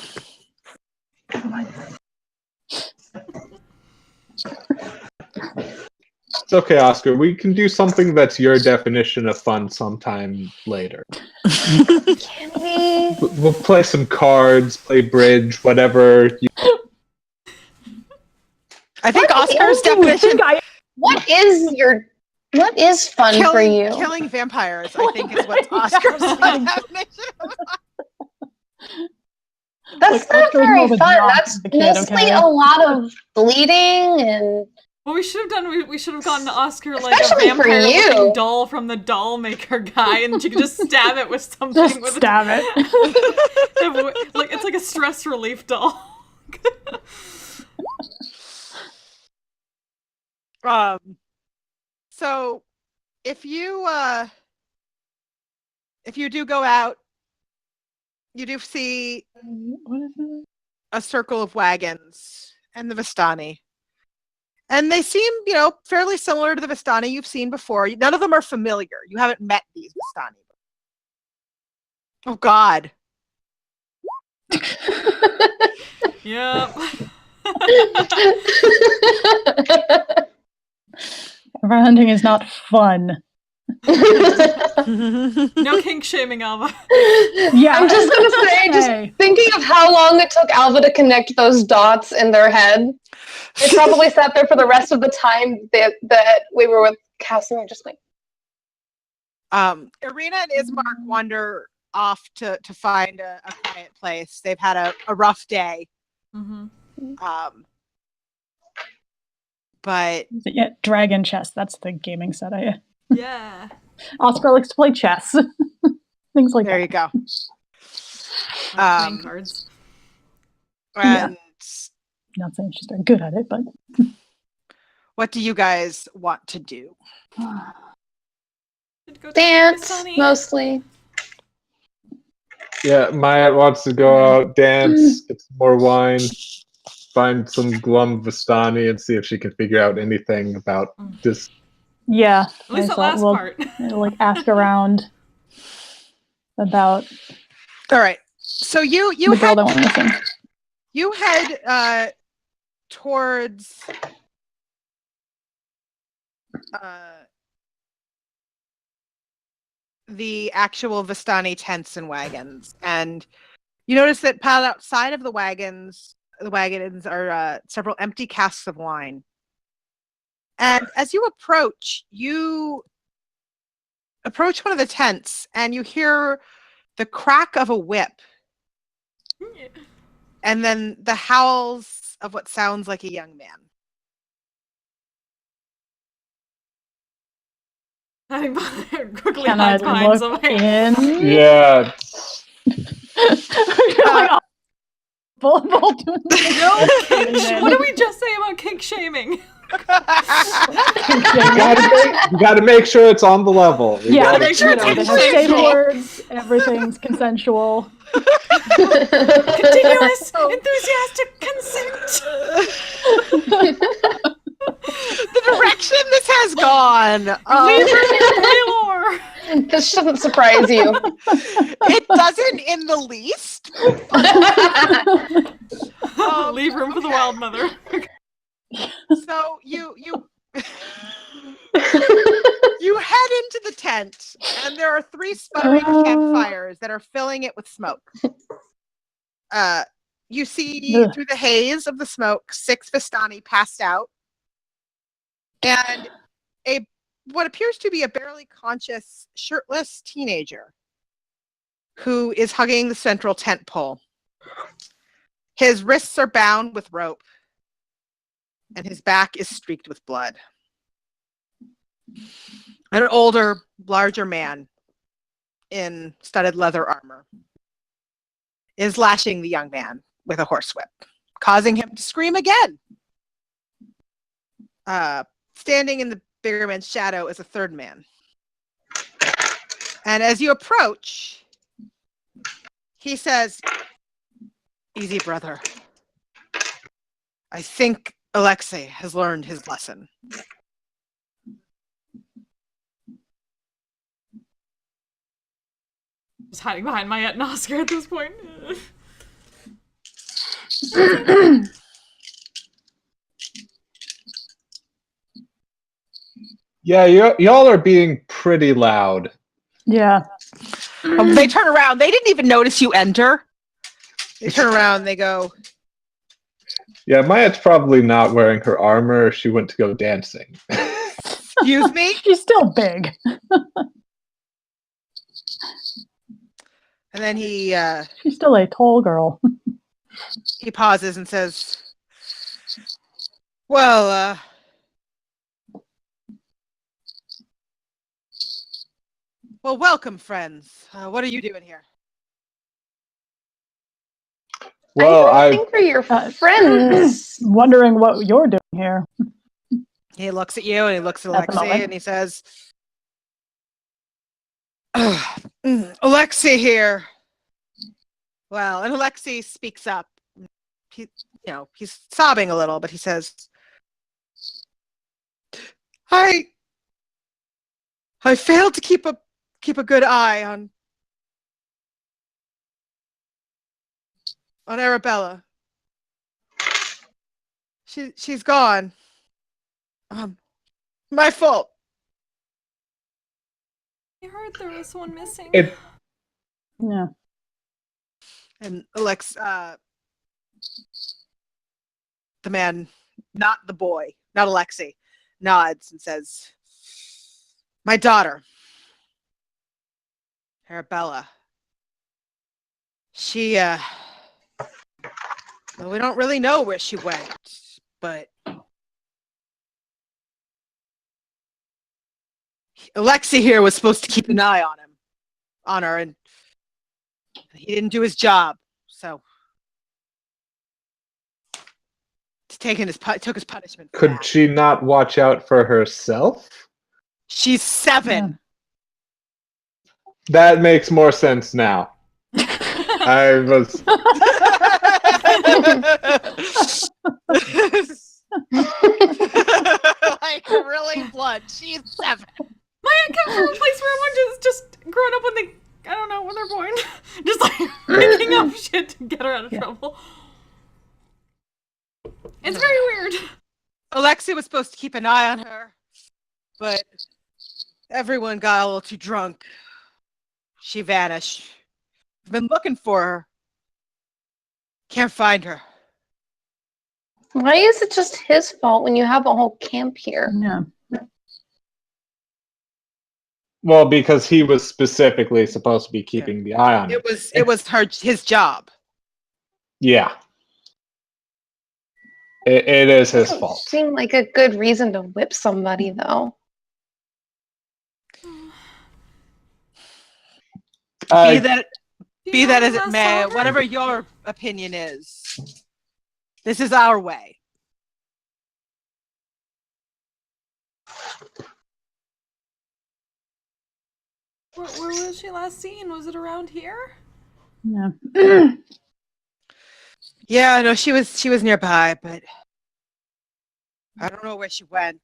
It's okay, Oscar. We can do something that's your definition of fun sometime later. Can we? We'll play some cards, play bridge, whatever. I think What? Oscar's Do you definition think What is fun for you? killing vampires, I think, is what Oscar's definition. That's Look, not Oscar was more very of a fun. jock That's as a kid, mostly okay? a lot of bleeding and What we should have done, we should have gotten Oscar like Especially a for vampire-looking you. doll from the doll maker guy, and she could just stab it with something. Just with stab it. like it's like a stress relief doll. So if you do go out, you do see What is it? a circle of wagons and the Vistani. And they seem, fairly similar to the Vistani you've seen before. None of them are familiar. You haven't met these Vistani. Oh, God. Yep. River hunting is not fun. No kink shaming, Alva. Yeah, I'm just gonna say, just hey. thinking of how long it took Alva to connect those dots in their head. They probably sat there for the rest of the time that we were with Cassie and just like. Irina and Ismark wander off to find a quiet place. They've had a rough day. Mm-hmm. But Yeah, Dragon Chess. That's the gaming set. Yeah. Oscar likes to play chess. Things like there that. you go. Playing cards. And Not saying she's very good at it, but what do you guys want to do? Dance, Vistani. mostly. Yeah, Maya wants to go out, dance, get some more wine, find some glum Vistani, and see if she can figure out anything about this. yeah. At least I that thought last we'll, part. like ask around about All right. So you the girl head that went missing. you head towards the actual Vistani tents and wagons, and you notice that piled outside of the wagons are several empty casks of wine. And as you approach one of the tents, and you hear the crack of a whip, and then the howls of what sounds like a young man. Quickly Can I hides behind look somebody. in? Yeah, You're like, No kink. What did we just say about kink shaming? you gotta make sure it's on the level. You yeah, gotta- make sure they it's have safe consensual. words. Everything's consensual. Continuous, enthusiastic consent. The direction this has gone. Leave her This shouldn't surprise you. It doesn't in the least. Leave room for the okay. wild mother. So you you head into the tent, and there are 3 sputtering campfires that are filling it with smoke. You see through the haze of the smoke 6 Vistani passed out, and what appears to be a barely conscious, shirtless teenager who is hugging the central tent pole. His wrists are bound with rope, and his back is streaked with blood. An older, larger man in studded leather armor is lashing the young man with a horsewhip, causing him to scream again. Standing in the bigger man's shadow is a third man. And as you approach, he says, "Easy, brother. I think Alexei has learned his lesson." Just hiding behind my aunt and Oscar at this point. Yeah, y'all are being pretty loud. Yeah. They turn around. They didn't even notice you enter. They turn around. They go, Yeah, Maya's probably not wearing her armor. She went to go dancing. "Excuse me?" She's still big. And then She's still a tall girl. he pauses and says, "Well, welcome, friends. What are you doing here?" Well, I don't think we're your friends. Wondering what you're doing here. He looks at you and he looks at At the Alexei moment. and he says, "Alexei here." Well, and Alexei speaks up. He's sobbing a little, but he says, I failed to keep a good eye on Arabella. She's gone. My fault. I heard there was one missing. Yeah. And the man, not the boy, not Alexei, nods and says, "My daughter, Arabella. She, well, we don't really know where she went, but Alexei here was supposed to keep an eye on her, and he didn't do his job, so took his punishment for Could that. she not watch out for herself? She's 7. That makes more sense now. I was. Like really blunt. She's 7. I come from a place where everyone just growing up when they're born. Just like making up shit to get her out of trouble. It's very weird. Alexei was supposed to keep an eye on her, but everyone got a little too drunk. She vanished. I've been looking for her. Can't find her. Why is it just his fault when you have a whole camp here? Yeah. Well, because he was specifically supposed to be keeping the eye on her. It was his job. Yeah. It is his Doesn't fault. seem like a good reason to whip somebody, though. Be that as it last may, saw her? whatever your opinion is, this is our way. Where was she last seen? Was it around here? Yeah. Yeah, no, she was nearby, but I don't know where she went.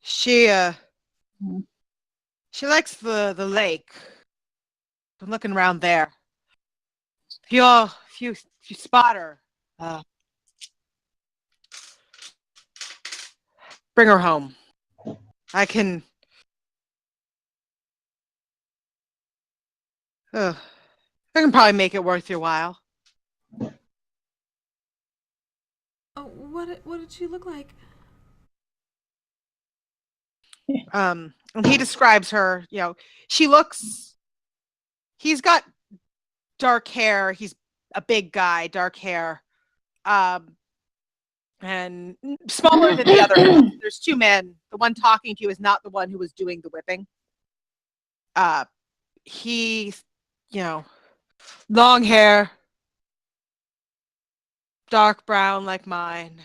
She likes the lake. I'm looking around there. If you spot her, bring her home. I can probably make it worth your while. Oh, what did she look like? And he describes her, he's got dark hair. He's a big guy, dark hair. And smaller than the other men. There's 2 men. The one talking to you is not the one who was doing the whipping. He's, long hair, dark brown like mine.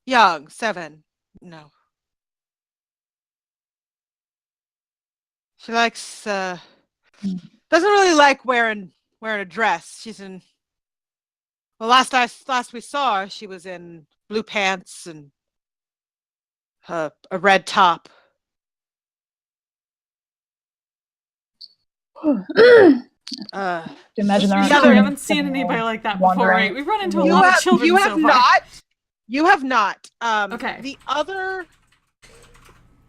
Young, 7. No. She likes, doesn't really like wearing a dress. She's in, well, last we saw her, she was in blue pants and a red top. Imagine there aren't Yeah, too we many haven't seen people anybody like that before, wandering. right? We've run into a You lot have- of children you have so far. not. You have not. Okay. The other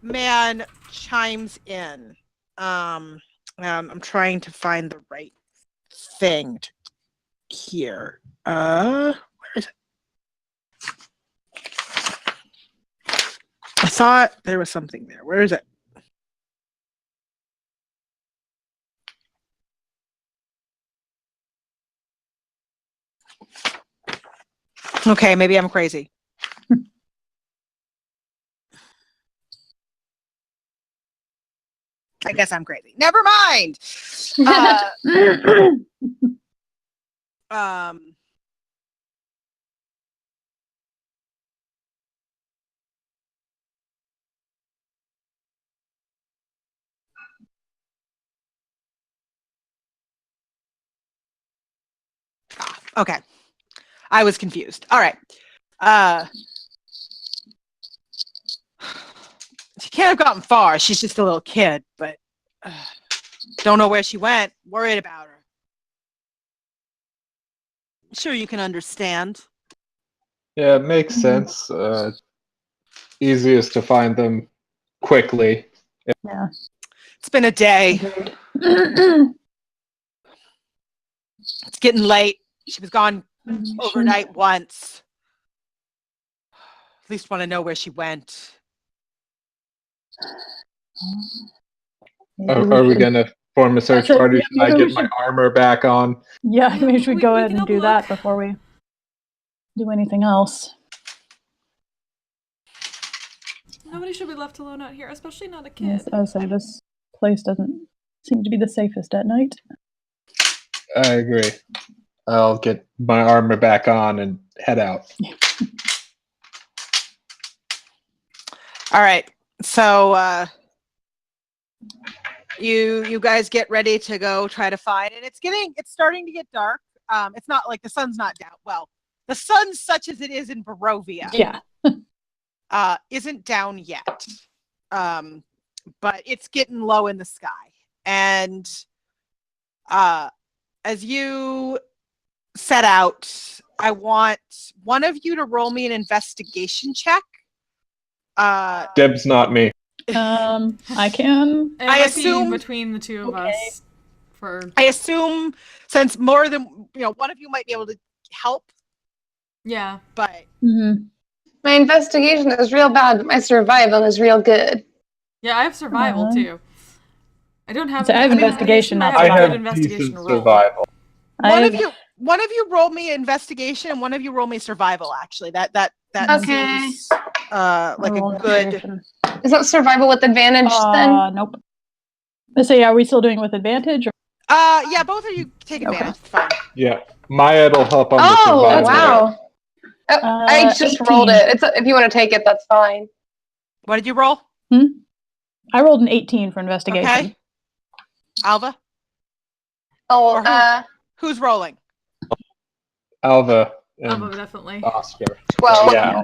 man chimes in. I'm trying to find the right thing here. Where is it? I thought there was something there. Where is it? Okay, maybe I'm crazy. I guess I'm crazy. Never mind. Okay. I was confused. All right. She can't have gotten far. She's just a little kid, but don't know where she went. Worried about her. I'm sure you can understand. Yeah, it makes sense. Easiest to find them quickly. Yeah. It's been a day. Agreed. It's getting late. She was gone overnight once. At least want to know where she went. Are we gonna form a search That's it. party? Yeah, Should I maybe we get my should- armor back on? Yeah, maybe we should go we ahead can and have a do that look. before we do anything else. Nobody should be left alone out here, especially not a kid. Yes, I would say this place doesn't seem to be the safest at night. I agree. I'll get my armor back on and head out. All right. So you guys get ready to go try to find, and it's starting to get dark. It's not like the sun's not down. Well, the sun, such as it is in Barovia, Yeah. isn't down yet. But it's getting low in the sky. And as you set out, I want one of you to roll me an investigation check. Deb's not me. I can. It I might assume- be between the two of Okay. us. I assume since more than one of you might be able to help, Yeah. but Mm-hmm. My investigation is real bad, but my survival is real good. Yeah, I have survival too. I don't have. So I have any investigation, I not have a I good have investigation decent roll. survival. one of you roll me investigation and one of you roll me survival. Actually, that Okay. seems like a good. Is that survival with advantage then? Nope. Let's say, are we still doing with advantage? Or... Yeah, both of you take Okay. advantage. It's fine. Yeah, Maya'll help on the Oh, survival. wow. I just 18. rolled it. If you want to take it, that's fine. What did you roll? I rolled an 18 for investigation. Okay. Alva, Oh, Or who? Who's rolling? Alva and Oh, definitely. Oscar. 12. Yeah.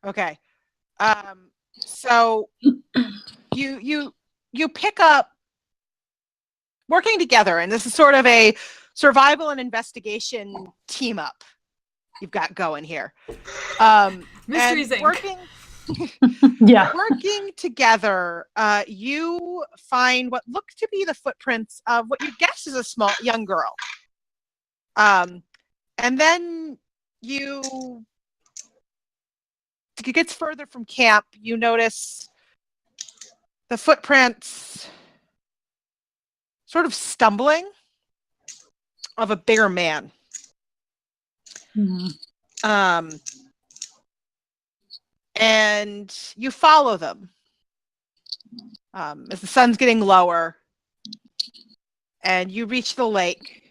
Okay. So you pick up working together, and this is sort of a survival and investigation team up you've got going here. Mysteries and Inc. Yeah. working together, you find what look to be the footprints of what you guess is a small young girl. And then it gets further from camp, you notice the footprints sort of stumbling of a bigger man. Mhm. And you follow them as the sun's getting lower, and you reach the lake.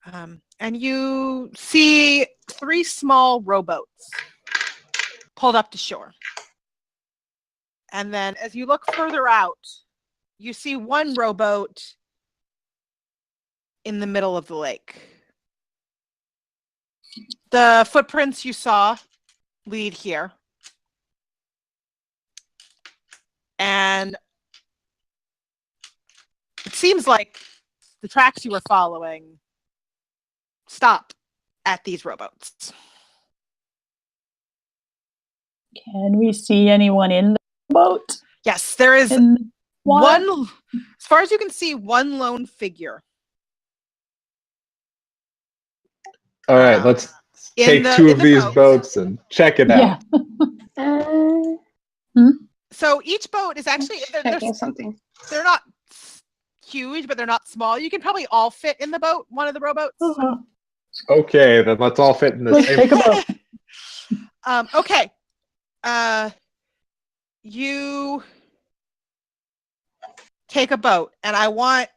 And you see 3 small rowboats pulled up to shore. And then as you look further out, you see one rowboat in the middle of the lake. The footprints you saw lead here. And it seems like the tracks you were following stopped at these rowboats. Can we see anyone in the boat? Yes, there is In the water? one, as far as you can see, one lone figure. All right, let's take 2 of these boats and check it Yeah. out. So each boat is actually, Checking something. they're not huge, but they're not small. You can probably all fit in the boat, one of the rowboats. Uh-huh. Okay, then let's all fit in the Let's same take a boat. Okay. You take a boat, and I want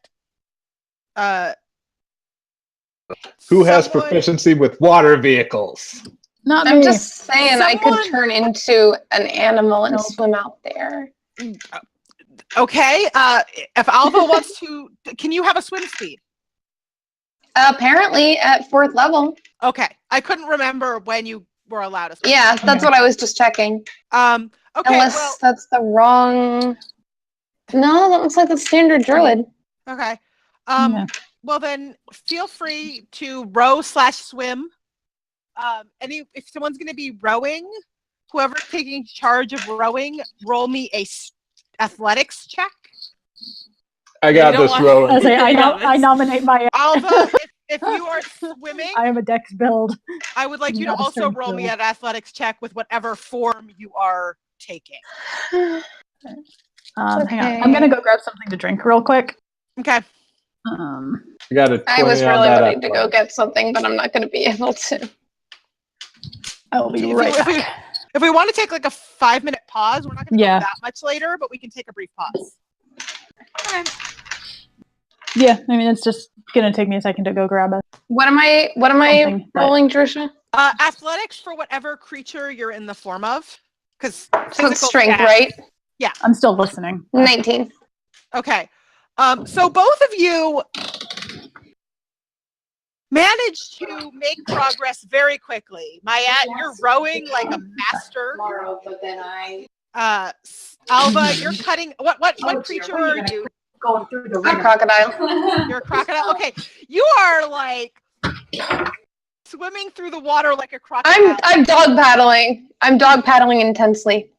Who has someone- proficiency with water vehicles? Not I'm me. just saying I could Someone- turn into an animal and Nope. swim out there. Okay. If Alva wants to, can you have a swim speed? Apparently at 4th level. Okay. I couldn't remember when you were allowed to swim. Yeah, that's what I was just checking. Okay. Unless Well. that's the wrong. No, that looks like the standard druid. Okay. Yeah. Well then, feel free to row/swim. If someone's going to be rowing, whoever's taking charge of rowing, roll me a athletics check. I You got don't this want- row. I say, Yeah, I nominate my. Alva, if you are swimming, I am a dex build. I would like you to Not a also strength roll me build. an athletics check with whatever form you are taking. Hang on. Okay. I'm gonna go grab something to drink real quick. Okay. I got a 20 I was on really that wanting to go athletics. get something, but I'm not going to be able to. I will be If right we- back. If we want to take like a 5-minute pause, we're not going to Yeah. go that much later, but we can take a brief pause. Okay. Yeah, I mean it's just gonna take me a second to go grab it. What am I Something, but- rolling, Trisha? Athletics for whatever creature you're in the form of, because So it's strength, right? I'm still listening. 19. Okay. So both of you managed to make progress very quickly. Mayat, you're rowing like a master. But then I Alva, you're cutting. What creature are you? Going through the a crocodile. You're a crocodile. Okay, you are like swimming through the water like a crocodile. I'm dog paddling. I'm dog paddling intensely.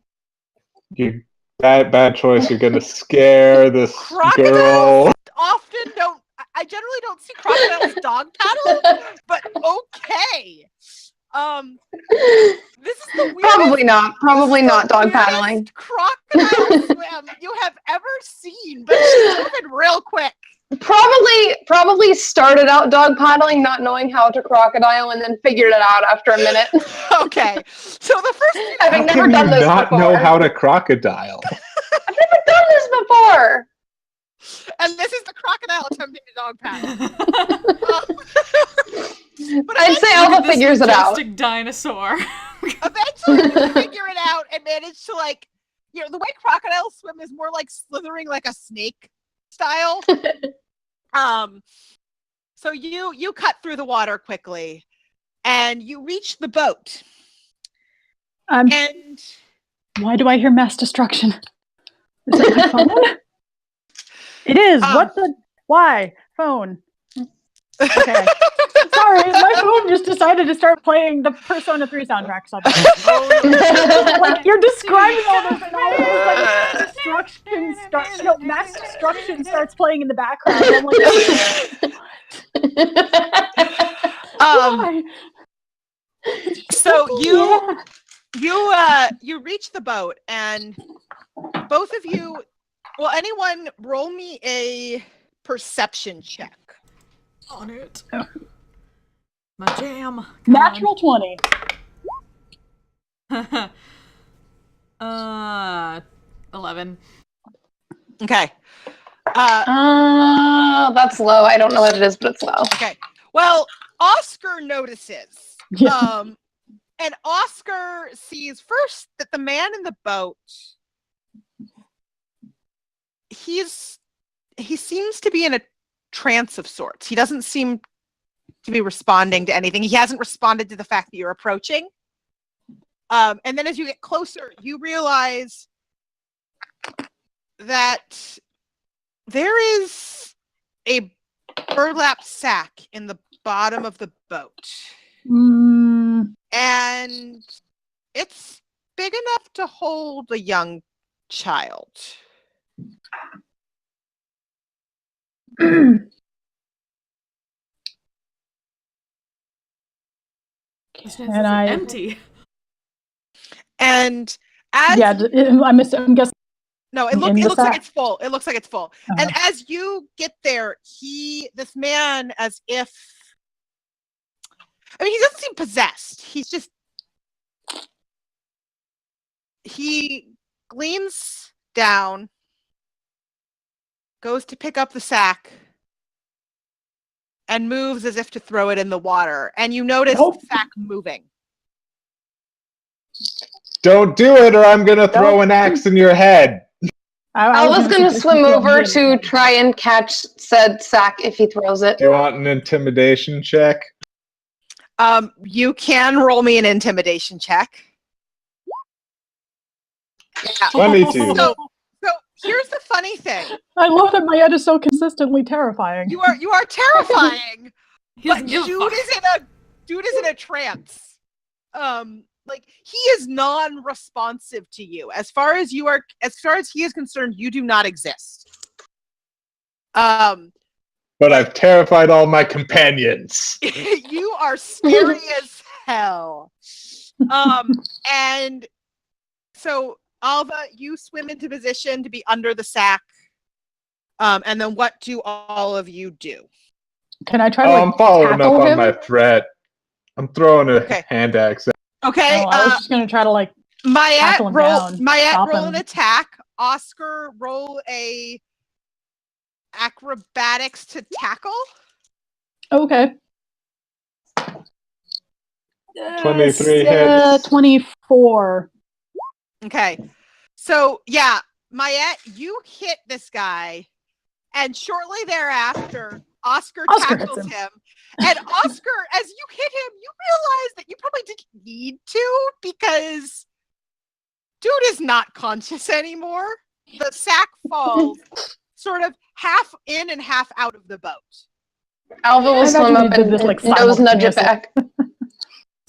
You bad choice. You're gonna scare this Crocodiles girl. often don't. I generally don't see crocodiles dog paddle, but okay. This is the weirdest. Probably not dog weirdest paddling. crocodile swim you have ever seen, but she's moving real quick. Probably started out dog paddling, not knowing how to crocodile, and then figured it out after a minute. Okay, so the first thing Having How never can done you this not before. know how to crocodile? I've never done this before. and this is the crocodile attempting to dog paddle. But I'd say Look at Alva this figures it out. majestic dinosaur. eventually you figure it out and manage to the way crocodiles swim is more like slithering like a snake style. So you cut through the water quickly and you reach the boat. And Why do I hear mass destruction? Is it my phone? It is. What the? Why? Phone. Okay. Sorry, my phone just decided to start playing the Persona 3 soundtrack suddenly. Like you're describing all this and all this like destruction starts. No, mass destruction starts playing in the background. I'm like, why? so Yeah. you reach the boat and both of you, well, anyone roll me a perception check. On it. Oh. My jam. Come Natural 20. on. 11. Okay. That's low. I don't know what it is, but it's low. Okay. Well, Oscar notices. Yeah. And Oscar sees first that the man in the boat, he seems to be in a trance of sorts. He doesn't seem to be responding to anything. He hasn't responded to the fact that you're approaching. And then as you get closer, you realize that there is a burlap sack in the bottom of the boat. And it's big enough to hold a young child. This And is I- empty. And as Yeah, I'm guessing. no, it in the looks like sack. it's full. It looks like it's full. Uh-huh. And as you get there, this man, as if, I mean, he doesn't seem possessed. He leans down, goes to pick up the sack, and moves as if to throw it in the water. And you notice Nope. the sack moving. Don't do it, or I'm gonna throw an axe in your head. Alva's gonna say swim she's over good. to try and catch said sack if he throws it. Do you want an intimidation check? You can roll me an intimidation check. Yeah. 22. So here's the funny thing. I love that my Ed is so consistently terrifying. You are terrifying. He doesn't But give a dude fuck. is in a trance. Like he is non-responsive to you. As far as he is concerned, you do not exist. But I've terrified all my companions. You are scary as hell. And so Alva, you swim into position to be under the sack. And then what do all of you do? Can I try to I'm following up tackle on him? my threat. I'm throwing a Okay. hand axe. Okay. I was just gonna try to tackle him down, Mayette, stop roll him. an attack. Oscar, roll a acrobatics to tackle. Okay. 23 hits. 24. Okay. So yeah, Mayette, you hit this guy, and shortly thereafter, Oscar hits tackles him. him. And Oscar, as you hit him, you realize that you probably didn't need to because dude is not conscious anymore. The sack falls sort of half in and half out of the boat. Alva will I swim imagine up we and did this, nose nudge it simultaneously. back.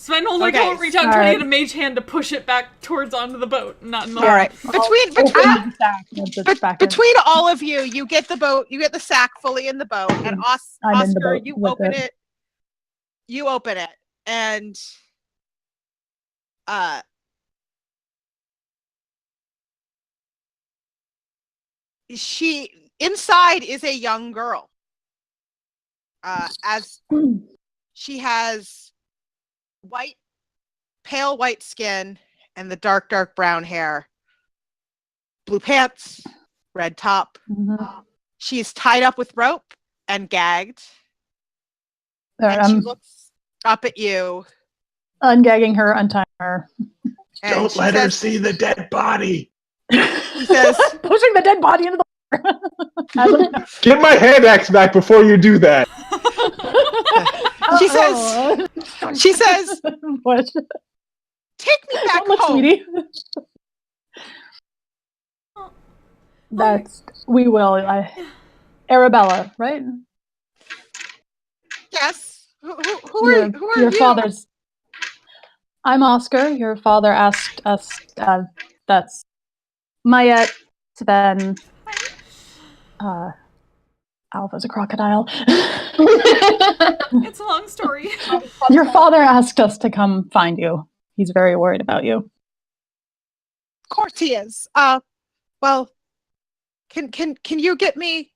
Sven will Okay, reach out, trying to alright. get a mage hand to push it back towards onto the boat, not in the All right. Between all of you, you get the boat, you get the sack fully in the boat, and I'm in the Oscar, boat you with open it. it. You open it, and inside is a young girl. As she has pale white skin and the dark brown hair, blue pants, red top. Mhm. She's tied up with rope and gagged. All right, And she I'm looks up at you. ungagging her, untying her. And Don't she let her says, see the dead body. He says, pushing the dead body into the water. Get my hand axe back before you do that. She says, What? take me back Don't look, home. sweetie. We will. Arabella, right? Yes. Who are your you? father's. I'm Oscar. Your father asked us. That's Mayette. Then Alpha's a crocodile. It's a long story. Your father asked us to come find you. He's very worried about you. Of course he is. Well, can you get me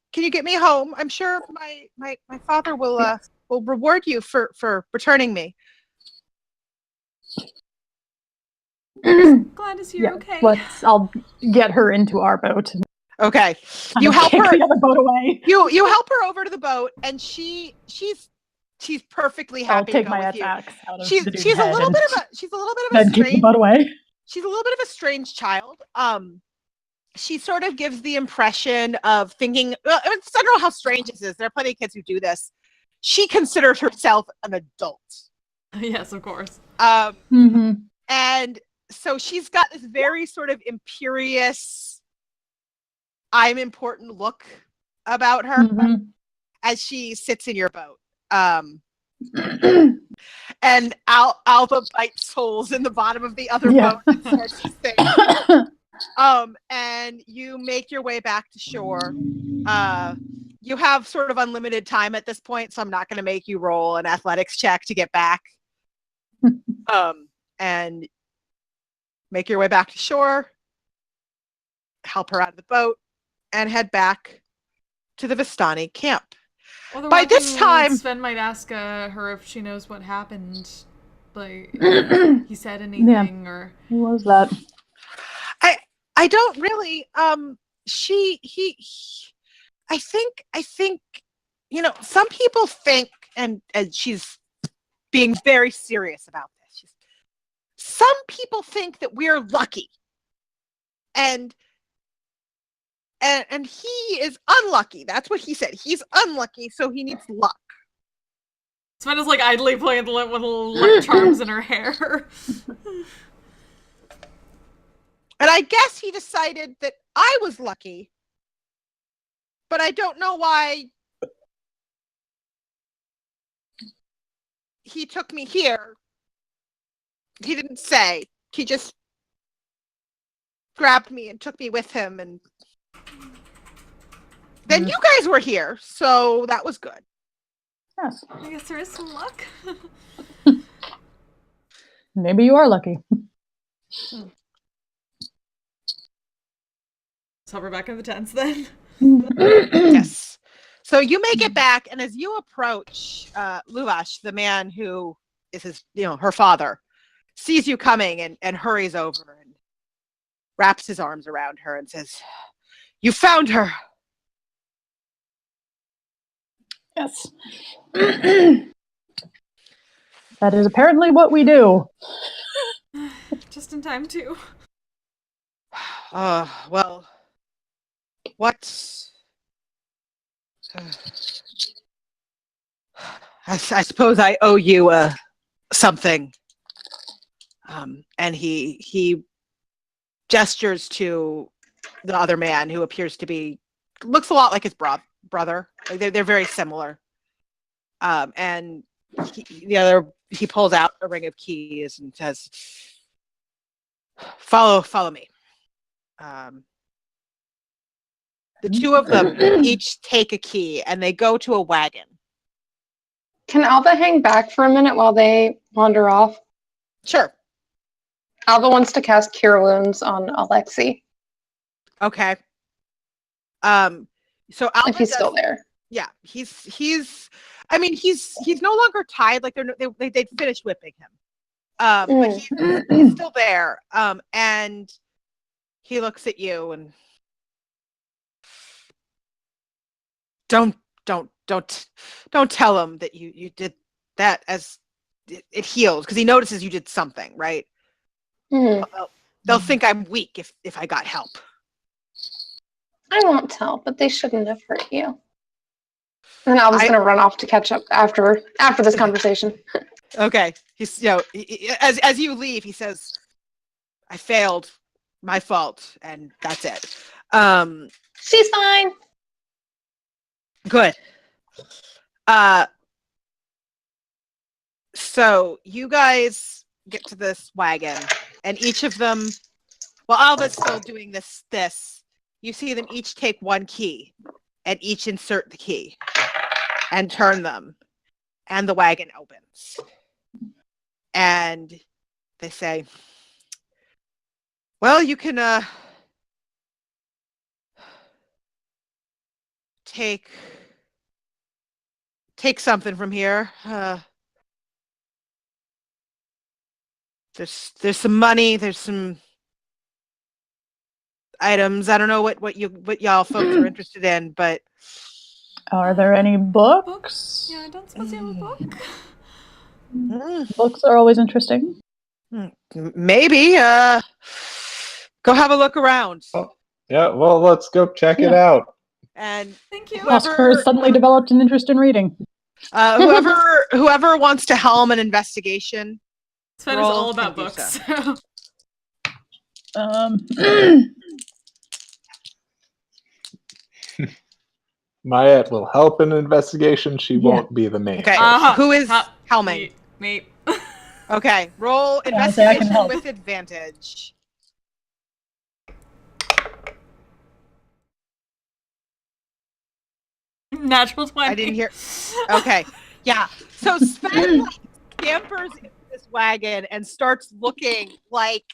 home? I'm sure my father will reward you for returning me. Glad to see you're okay. I'll get her into our boat. Okay. You help her. The other boat away. You help her over to the boat, and she's perfectly I'll happy to take go my with you. axe out of She's the dude's a head little and bit of a then keep the strange. boat away. She's a little bit of a strange child. She sort of gives the impression of thinking. I don't know how strange this is. There are plenty of kids who do this. She considers herself an adult. Yes, of course. And so she's got this very sort of imperious, I'm important look about her as she sits in your boat. And Alva bites holes in the bottom of the other boat and starts to sink. And you make your way back to shore. You have sort of unlimited time at this point, so I'm not going to make you roll an athletics check to get back. And make your way back to shore, help her out of the boat, and head back to the Vistani camp. Well, By this time, Sven might ask her if she knows what happened. Like, if he said anything or. Who was that? I don't really. I think. Some people think, and she's being very serious about this. Some people think that we're lucky, and and he is unlucky. That's what he said. He's unlucky, so he needs luck. Sven is like idly playing with little luck charms in her hair. And I guess he decided that I was lucky, but I don't know why he took me here. He didn't say. He just grabbed me and took me with him, and then you guys were here, so that was good. Yes. I guess there is some luck. Maybe you are lucky. So we're back in the tents then. Yes. So you make it back, and as you approach, Luvash, the man who is his, her father, sees you coming and hurries over and wraps his arms around her and says, "You found her." Yes. That is apparently what we do. Just in time too. Well, what? I suppose I owe you something. And he gestures to the other man who appears to looks a lot like his brother. Like they're very similar. And he pulls out a ring of keys and says, follow me. The two of them each take a key and they go to a wagon. Can Alba hang back for a minute while they wander off? Sure. Alba wants to cast Cure Wounds on Alexi. Okay. So Alba if he's still there. Yeah, he's no longer tied. Like they finished whipping him. But he's still there. And he looks at you and don't tell him that you did that, as it heals, because he notices you did something, right? They'll think I'm weak if I got help. I won't tell, but they shouldn't have hurt you. And I was going to run off to catch up after this conversation. Okay. He's as you leave, he says, "I failed, my fault, and that's it." She's fine. Good. So you guys get to this wagon, and each of them, while Alva's still doing this, you see them each take one key, and each insert the key, and turn them, and the wagon opens. And they say, "Well, you can take something from here. There's some money, there's some items. I don't know what y'all folks are interested in, but are there any books? Yeah, I don't suppose you have a book. Books are always interesting. Maybe. Go have a look around." Oh, yeah, well, let's go check it out. And Thank you. Oscar suddenly developed an interest in reading. Whoever wants to helm an investigation. Sven is all about books. Maya will help in an investigation. She won't be the main. Okay. Who is helming? Me. Okay. Roll I can investigation help. with advantage. Natural 20. I didn't hear. Okay. Yeah. So Sven scampers into this wagon and starts looking like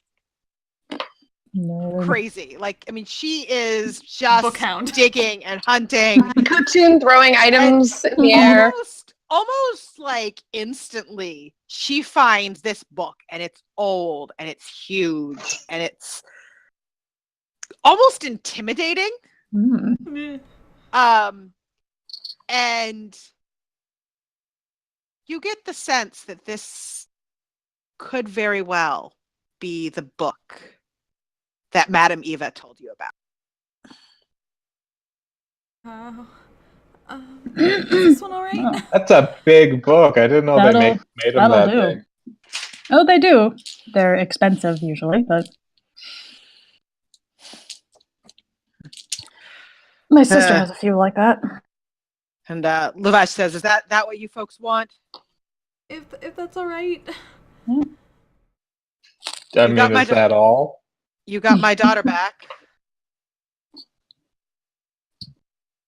crazy. Like, I mean, she is just Bookhound. digging and hunting. Cartoon throwing items in the air. Almost like instantly, she finds this book, and it's old, and it's huge, and it's almost intimidating. And you get the sense that this could very well be the book that Madame Eva told you about. Uh, is this one alright? Oh, That's a big book. I didn't know they That'll- made them that that'll do. big. oh, they do. They're expensive usually, but my sister has a few like that. And Levash says, "Is that what you folks want?" If that's alright. I You got mean, my is that all? You got my daughter back.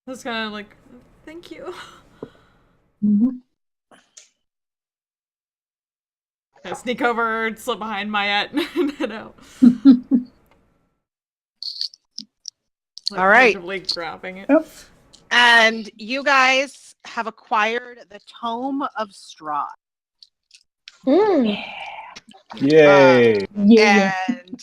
Just kind of like, thank you. Mhm. I sneak over, slip behind Mayette, and head out. All right. Like grabbing it. Yep. And you guys have acquired the Tome of Strahd. Yay! Yeah. And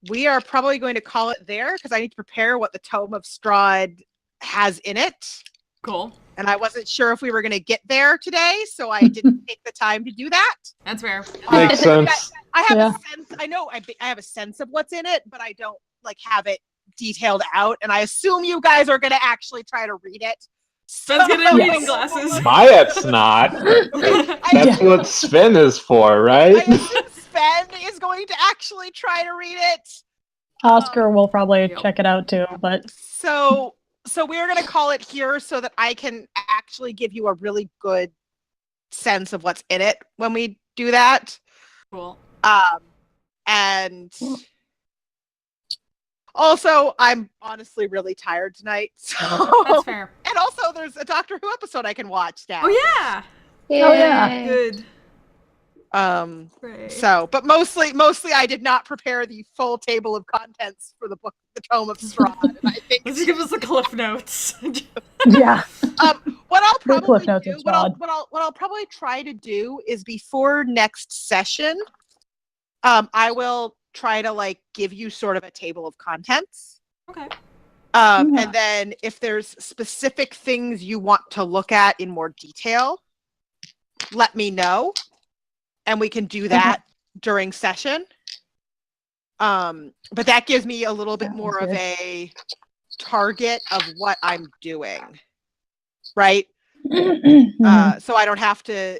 we are probably going to call it there because I need to prepare what the Tome of Strahd has in it. Cool. And I wasn't sure if we were going to get there today, so I didn't take the time to do that. That's fair. Makes sense. I have Yeah. a sense. I know I have a sense of what's in it, but I don't like have it detailed out. And I assume you guys are going to actually try to read it. Let's get in Yes. reading glasses. Mayette's not. That's what Sven is for, I right? assume Sven is going to actually try to read it. Oscar will probably Yep. check it out too, but So we're going to call it here so that I can actually give you a really good sense of what's in it when we do that. Cool. And also, I'm honestly really tired tonight. So That's fair. and also, there's a Doctor Who episode I can watch now. Oh yeah. Oh, yeah. Yay. Good. Great. So, but mostly, I did not prepare the full table of contents for the book, The Tome of Strahd. And I think Let's just give us the cliff notes. yeah. what I'll The probably Cliff Notes do, of what Strahd. I'll probably try to do is before next session, I will try to like give you sort of a table of contents. Okay. Yeah. And then if there's specific things you want to look at in more detail, let me know, and we can do that during session. But that gives me a little bit Sounds more of good. a target of what I'm doing, right? Mhm. So I don't have to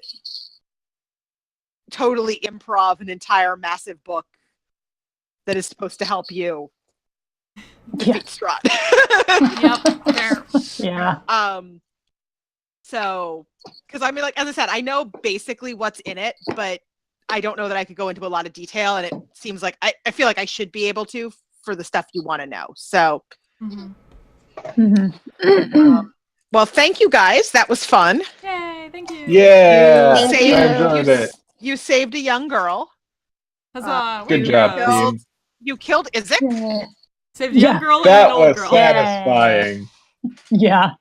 totally improv an entire massive book that is supposed to help you Yeah. defeat Strahd. Yep. Fair. Yeah. So, because I mean, like, as I said, I know basically what's in it, but I don't know that I could go into a lot of detail, and it seems like I feel like I should be able to for the stuff you want to know. So, Mhm. Mhm. well, thank you guys. That was fun. Yay! Thank you. Yeah, Thank I you. enjoyed it. You saved a young girl. Huzzah! Good Way to job, go. team. You killed Isaac. Yeah. Saved a young Yeah. girl and That an old was girl. satisfying. Yeah.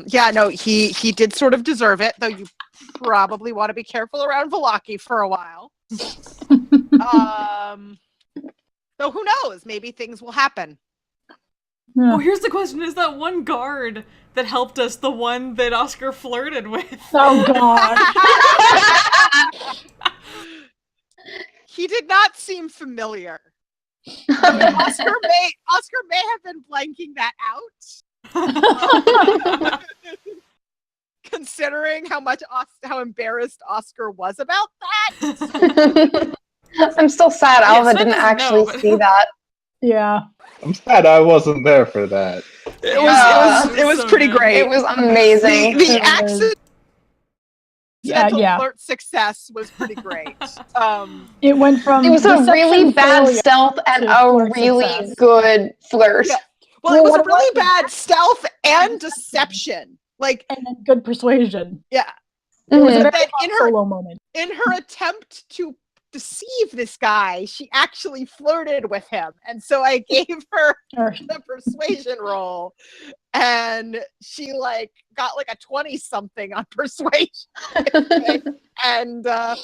Yeah, no, he did sort of deserve it, though you probably want to be careful around Velaki for a while. So who knows? Maybe things will happen. Yeah. Oh, here's the question: is that one guard that helped us the one that Oscar flirted with? Oh god. He did not seem familiar. Oscar may have been blanking that out, considering how embarrassed Oscar was about that. I'm still sad Yeah, Alva Sven didn't doesn't actually know, but- see that. Yeah. I'm sad I wasn't there for that. It was so pretty good. great. It was amazing. The It was- accidental Yeah. flirt success was pretty great. It went from It was a deception really bad failure stealth and to a flirt really success. good flirt. Yeah. Well, Well, it was what a it really was- bad stealth and deception. Like, and then good persuasion. yeah. It was a Mhm. very That Han Solo moment. in her attempt to deceive this guy, she actually flirted with him. And so I gave her Or- the persuasion roll, and she like got like a 20 something on persuasion. And yeah, it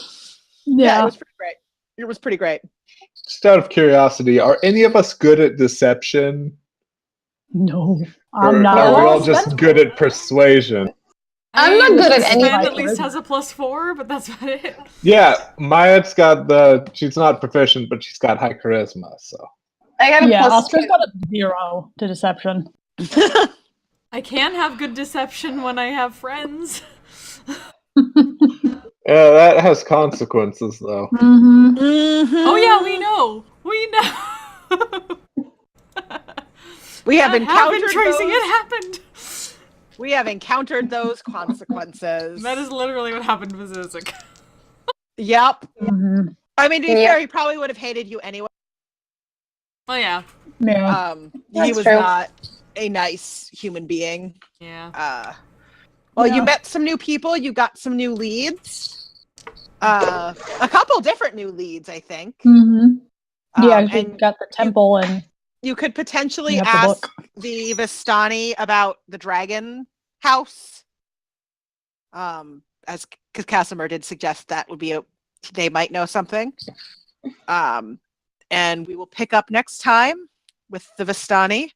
yeah. was pretty great. It was pretty great. Just out of curiosity, are any of us good at deception? No. Or I'm not. are we Well, all just Sven's good at persuasion? I'm not good at any Sven of at it. least has a +4, but that's about it. Yeah, Maya's got she's not proficient, but she's got high charisma, so. I got a Yeah, plus Oscar's 2. got a 0 to deception. I can have good deception when I have friends. Yeah, that has consequences, though. Mm-hmm. Oh yeah, we know. We know. We have That happened, encountered Tracy. those. It happened. We have encountered those consequences. That is literally what happened with Zizek. Yep. Mm-hmm. I mean, to be Yeah. fair, he probably would have hated you anyway. Oh yeah. Yeah. He That's was true. not a nice human being. Yeah. Well, Yeah. you met some new people. You got some new leads. A couple different new leads, I think. Mm-hmm. Yeah, we and got the temple and you could potentially We have the ask book. the Vistani about the dragon house. As because Casimir did suggest that would be they might know something. And we will pick up next time with the Vistani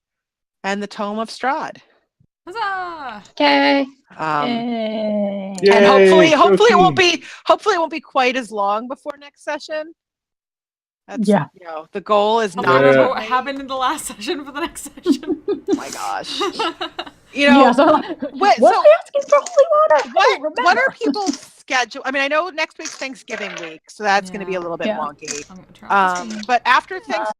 and the Tome of Strahd. Huzzah! Okay. And Yay. hopefully Yay, go it won't team. be quite as long before next session. That's Yeah. the goal is I'll not remember Yeah. what happened in the last session for the next session. Oh my gosh. Yeah, so was wait, I asking for holy water? I don't what are remember. people's schedule? I mean, I know next week's Thanksgiving week, so that's going to be a Yeah. little bit Yeah. wonky. I'm gonna turn off the screen. But after Thanksgiving,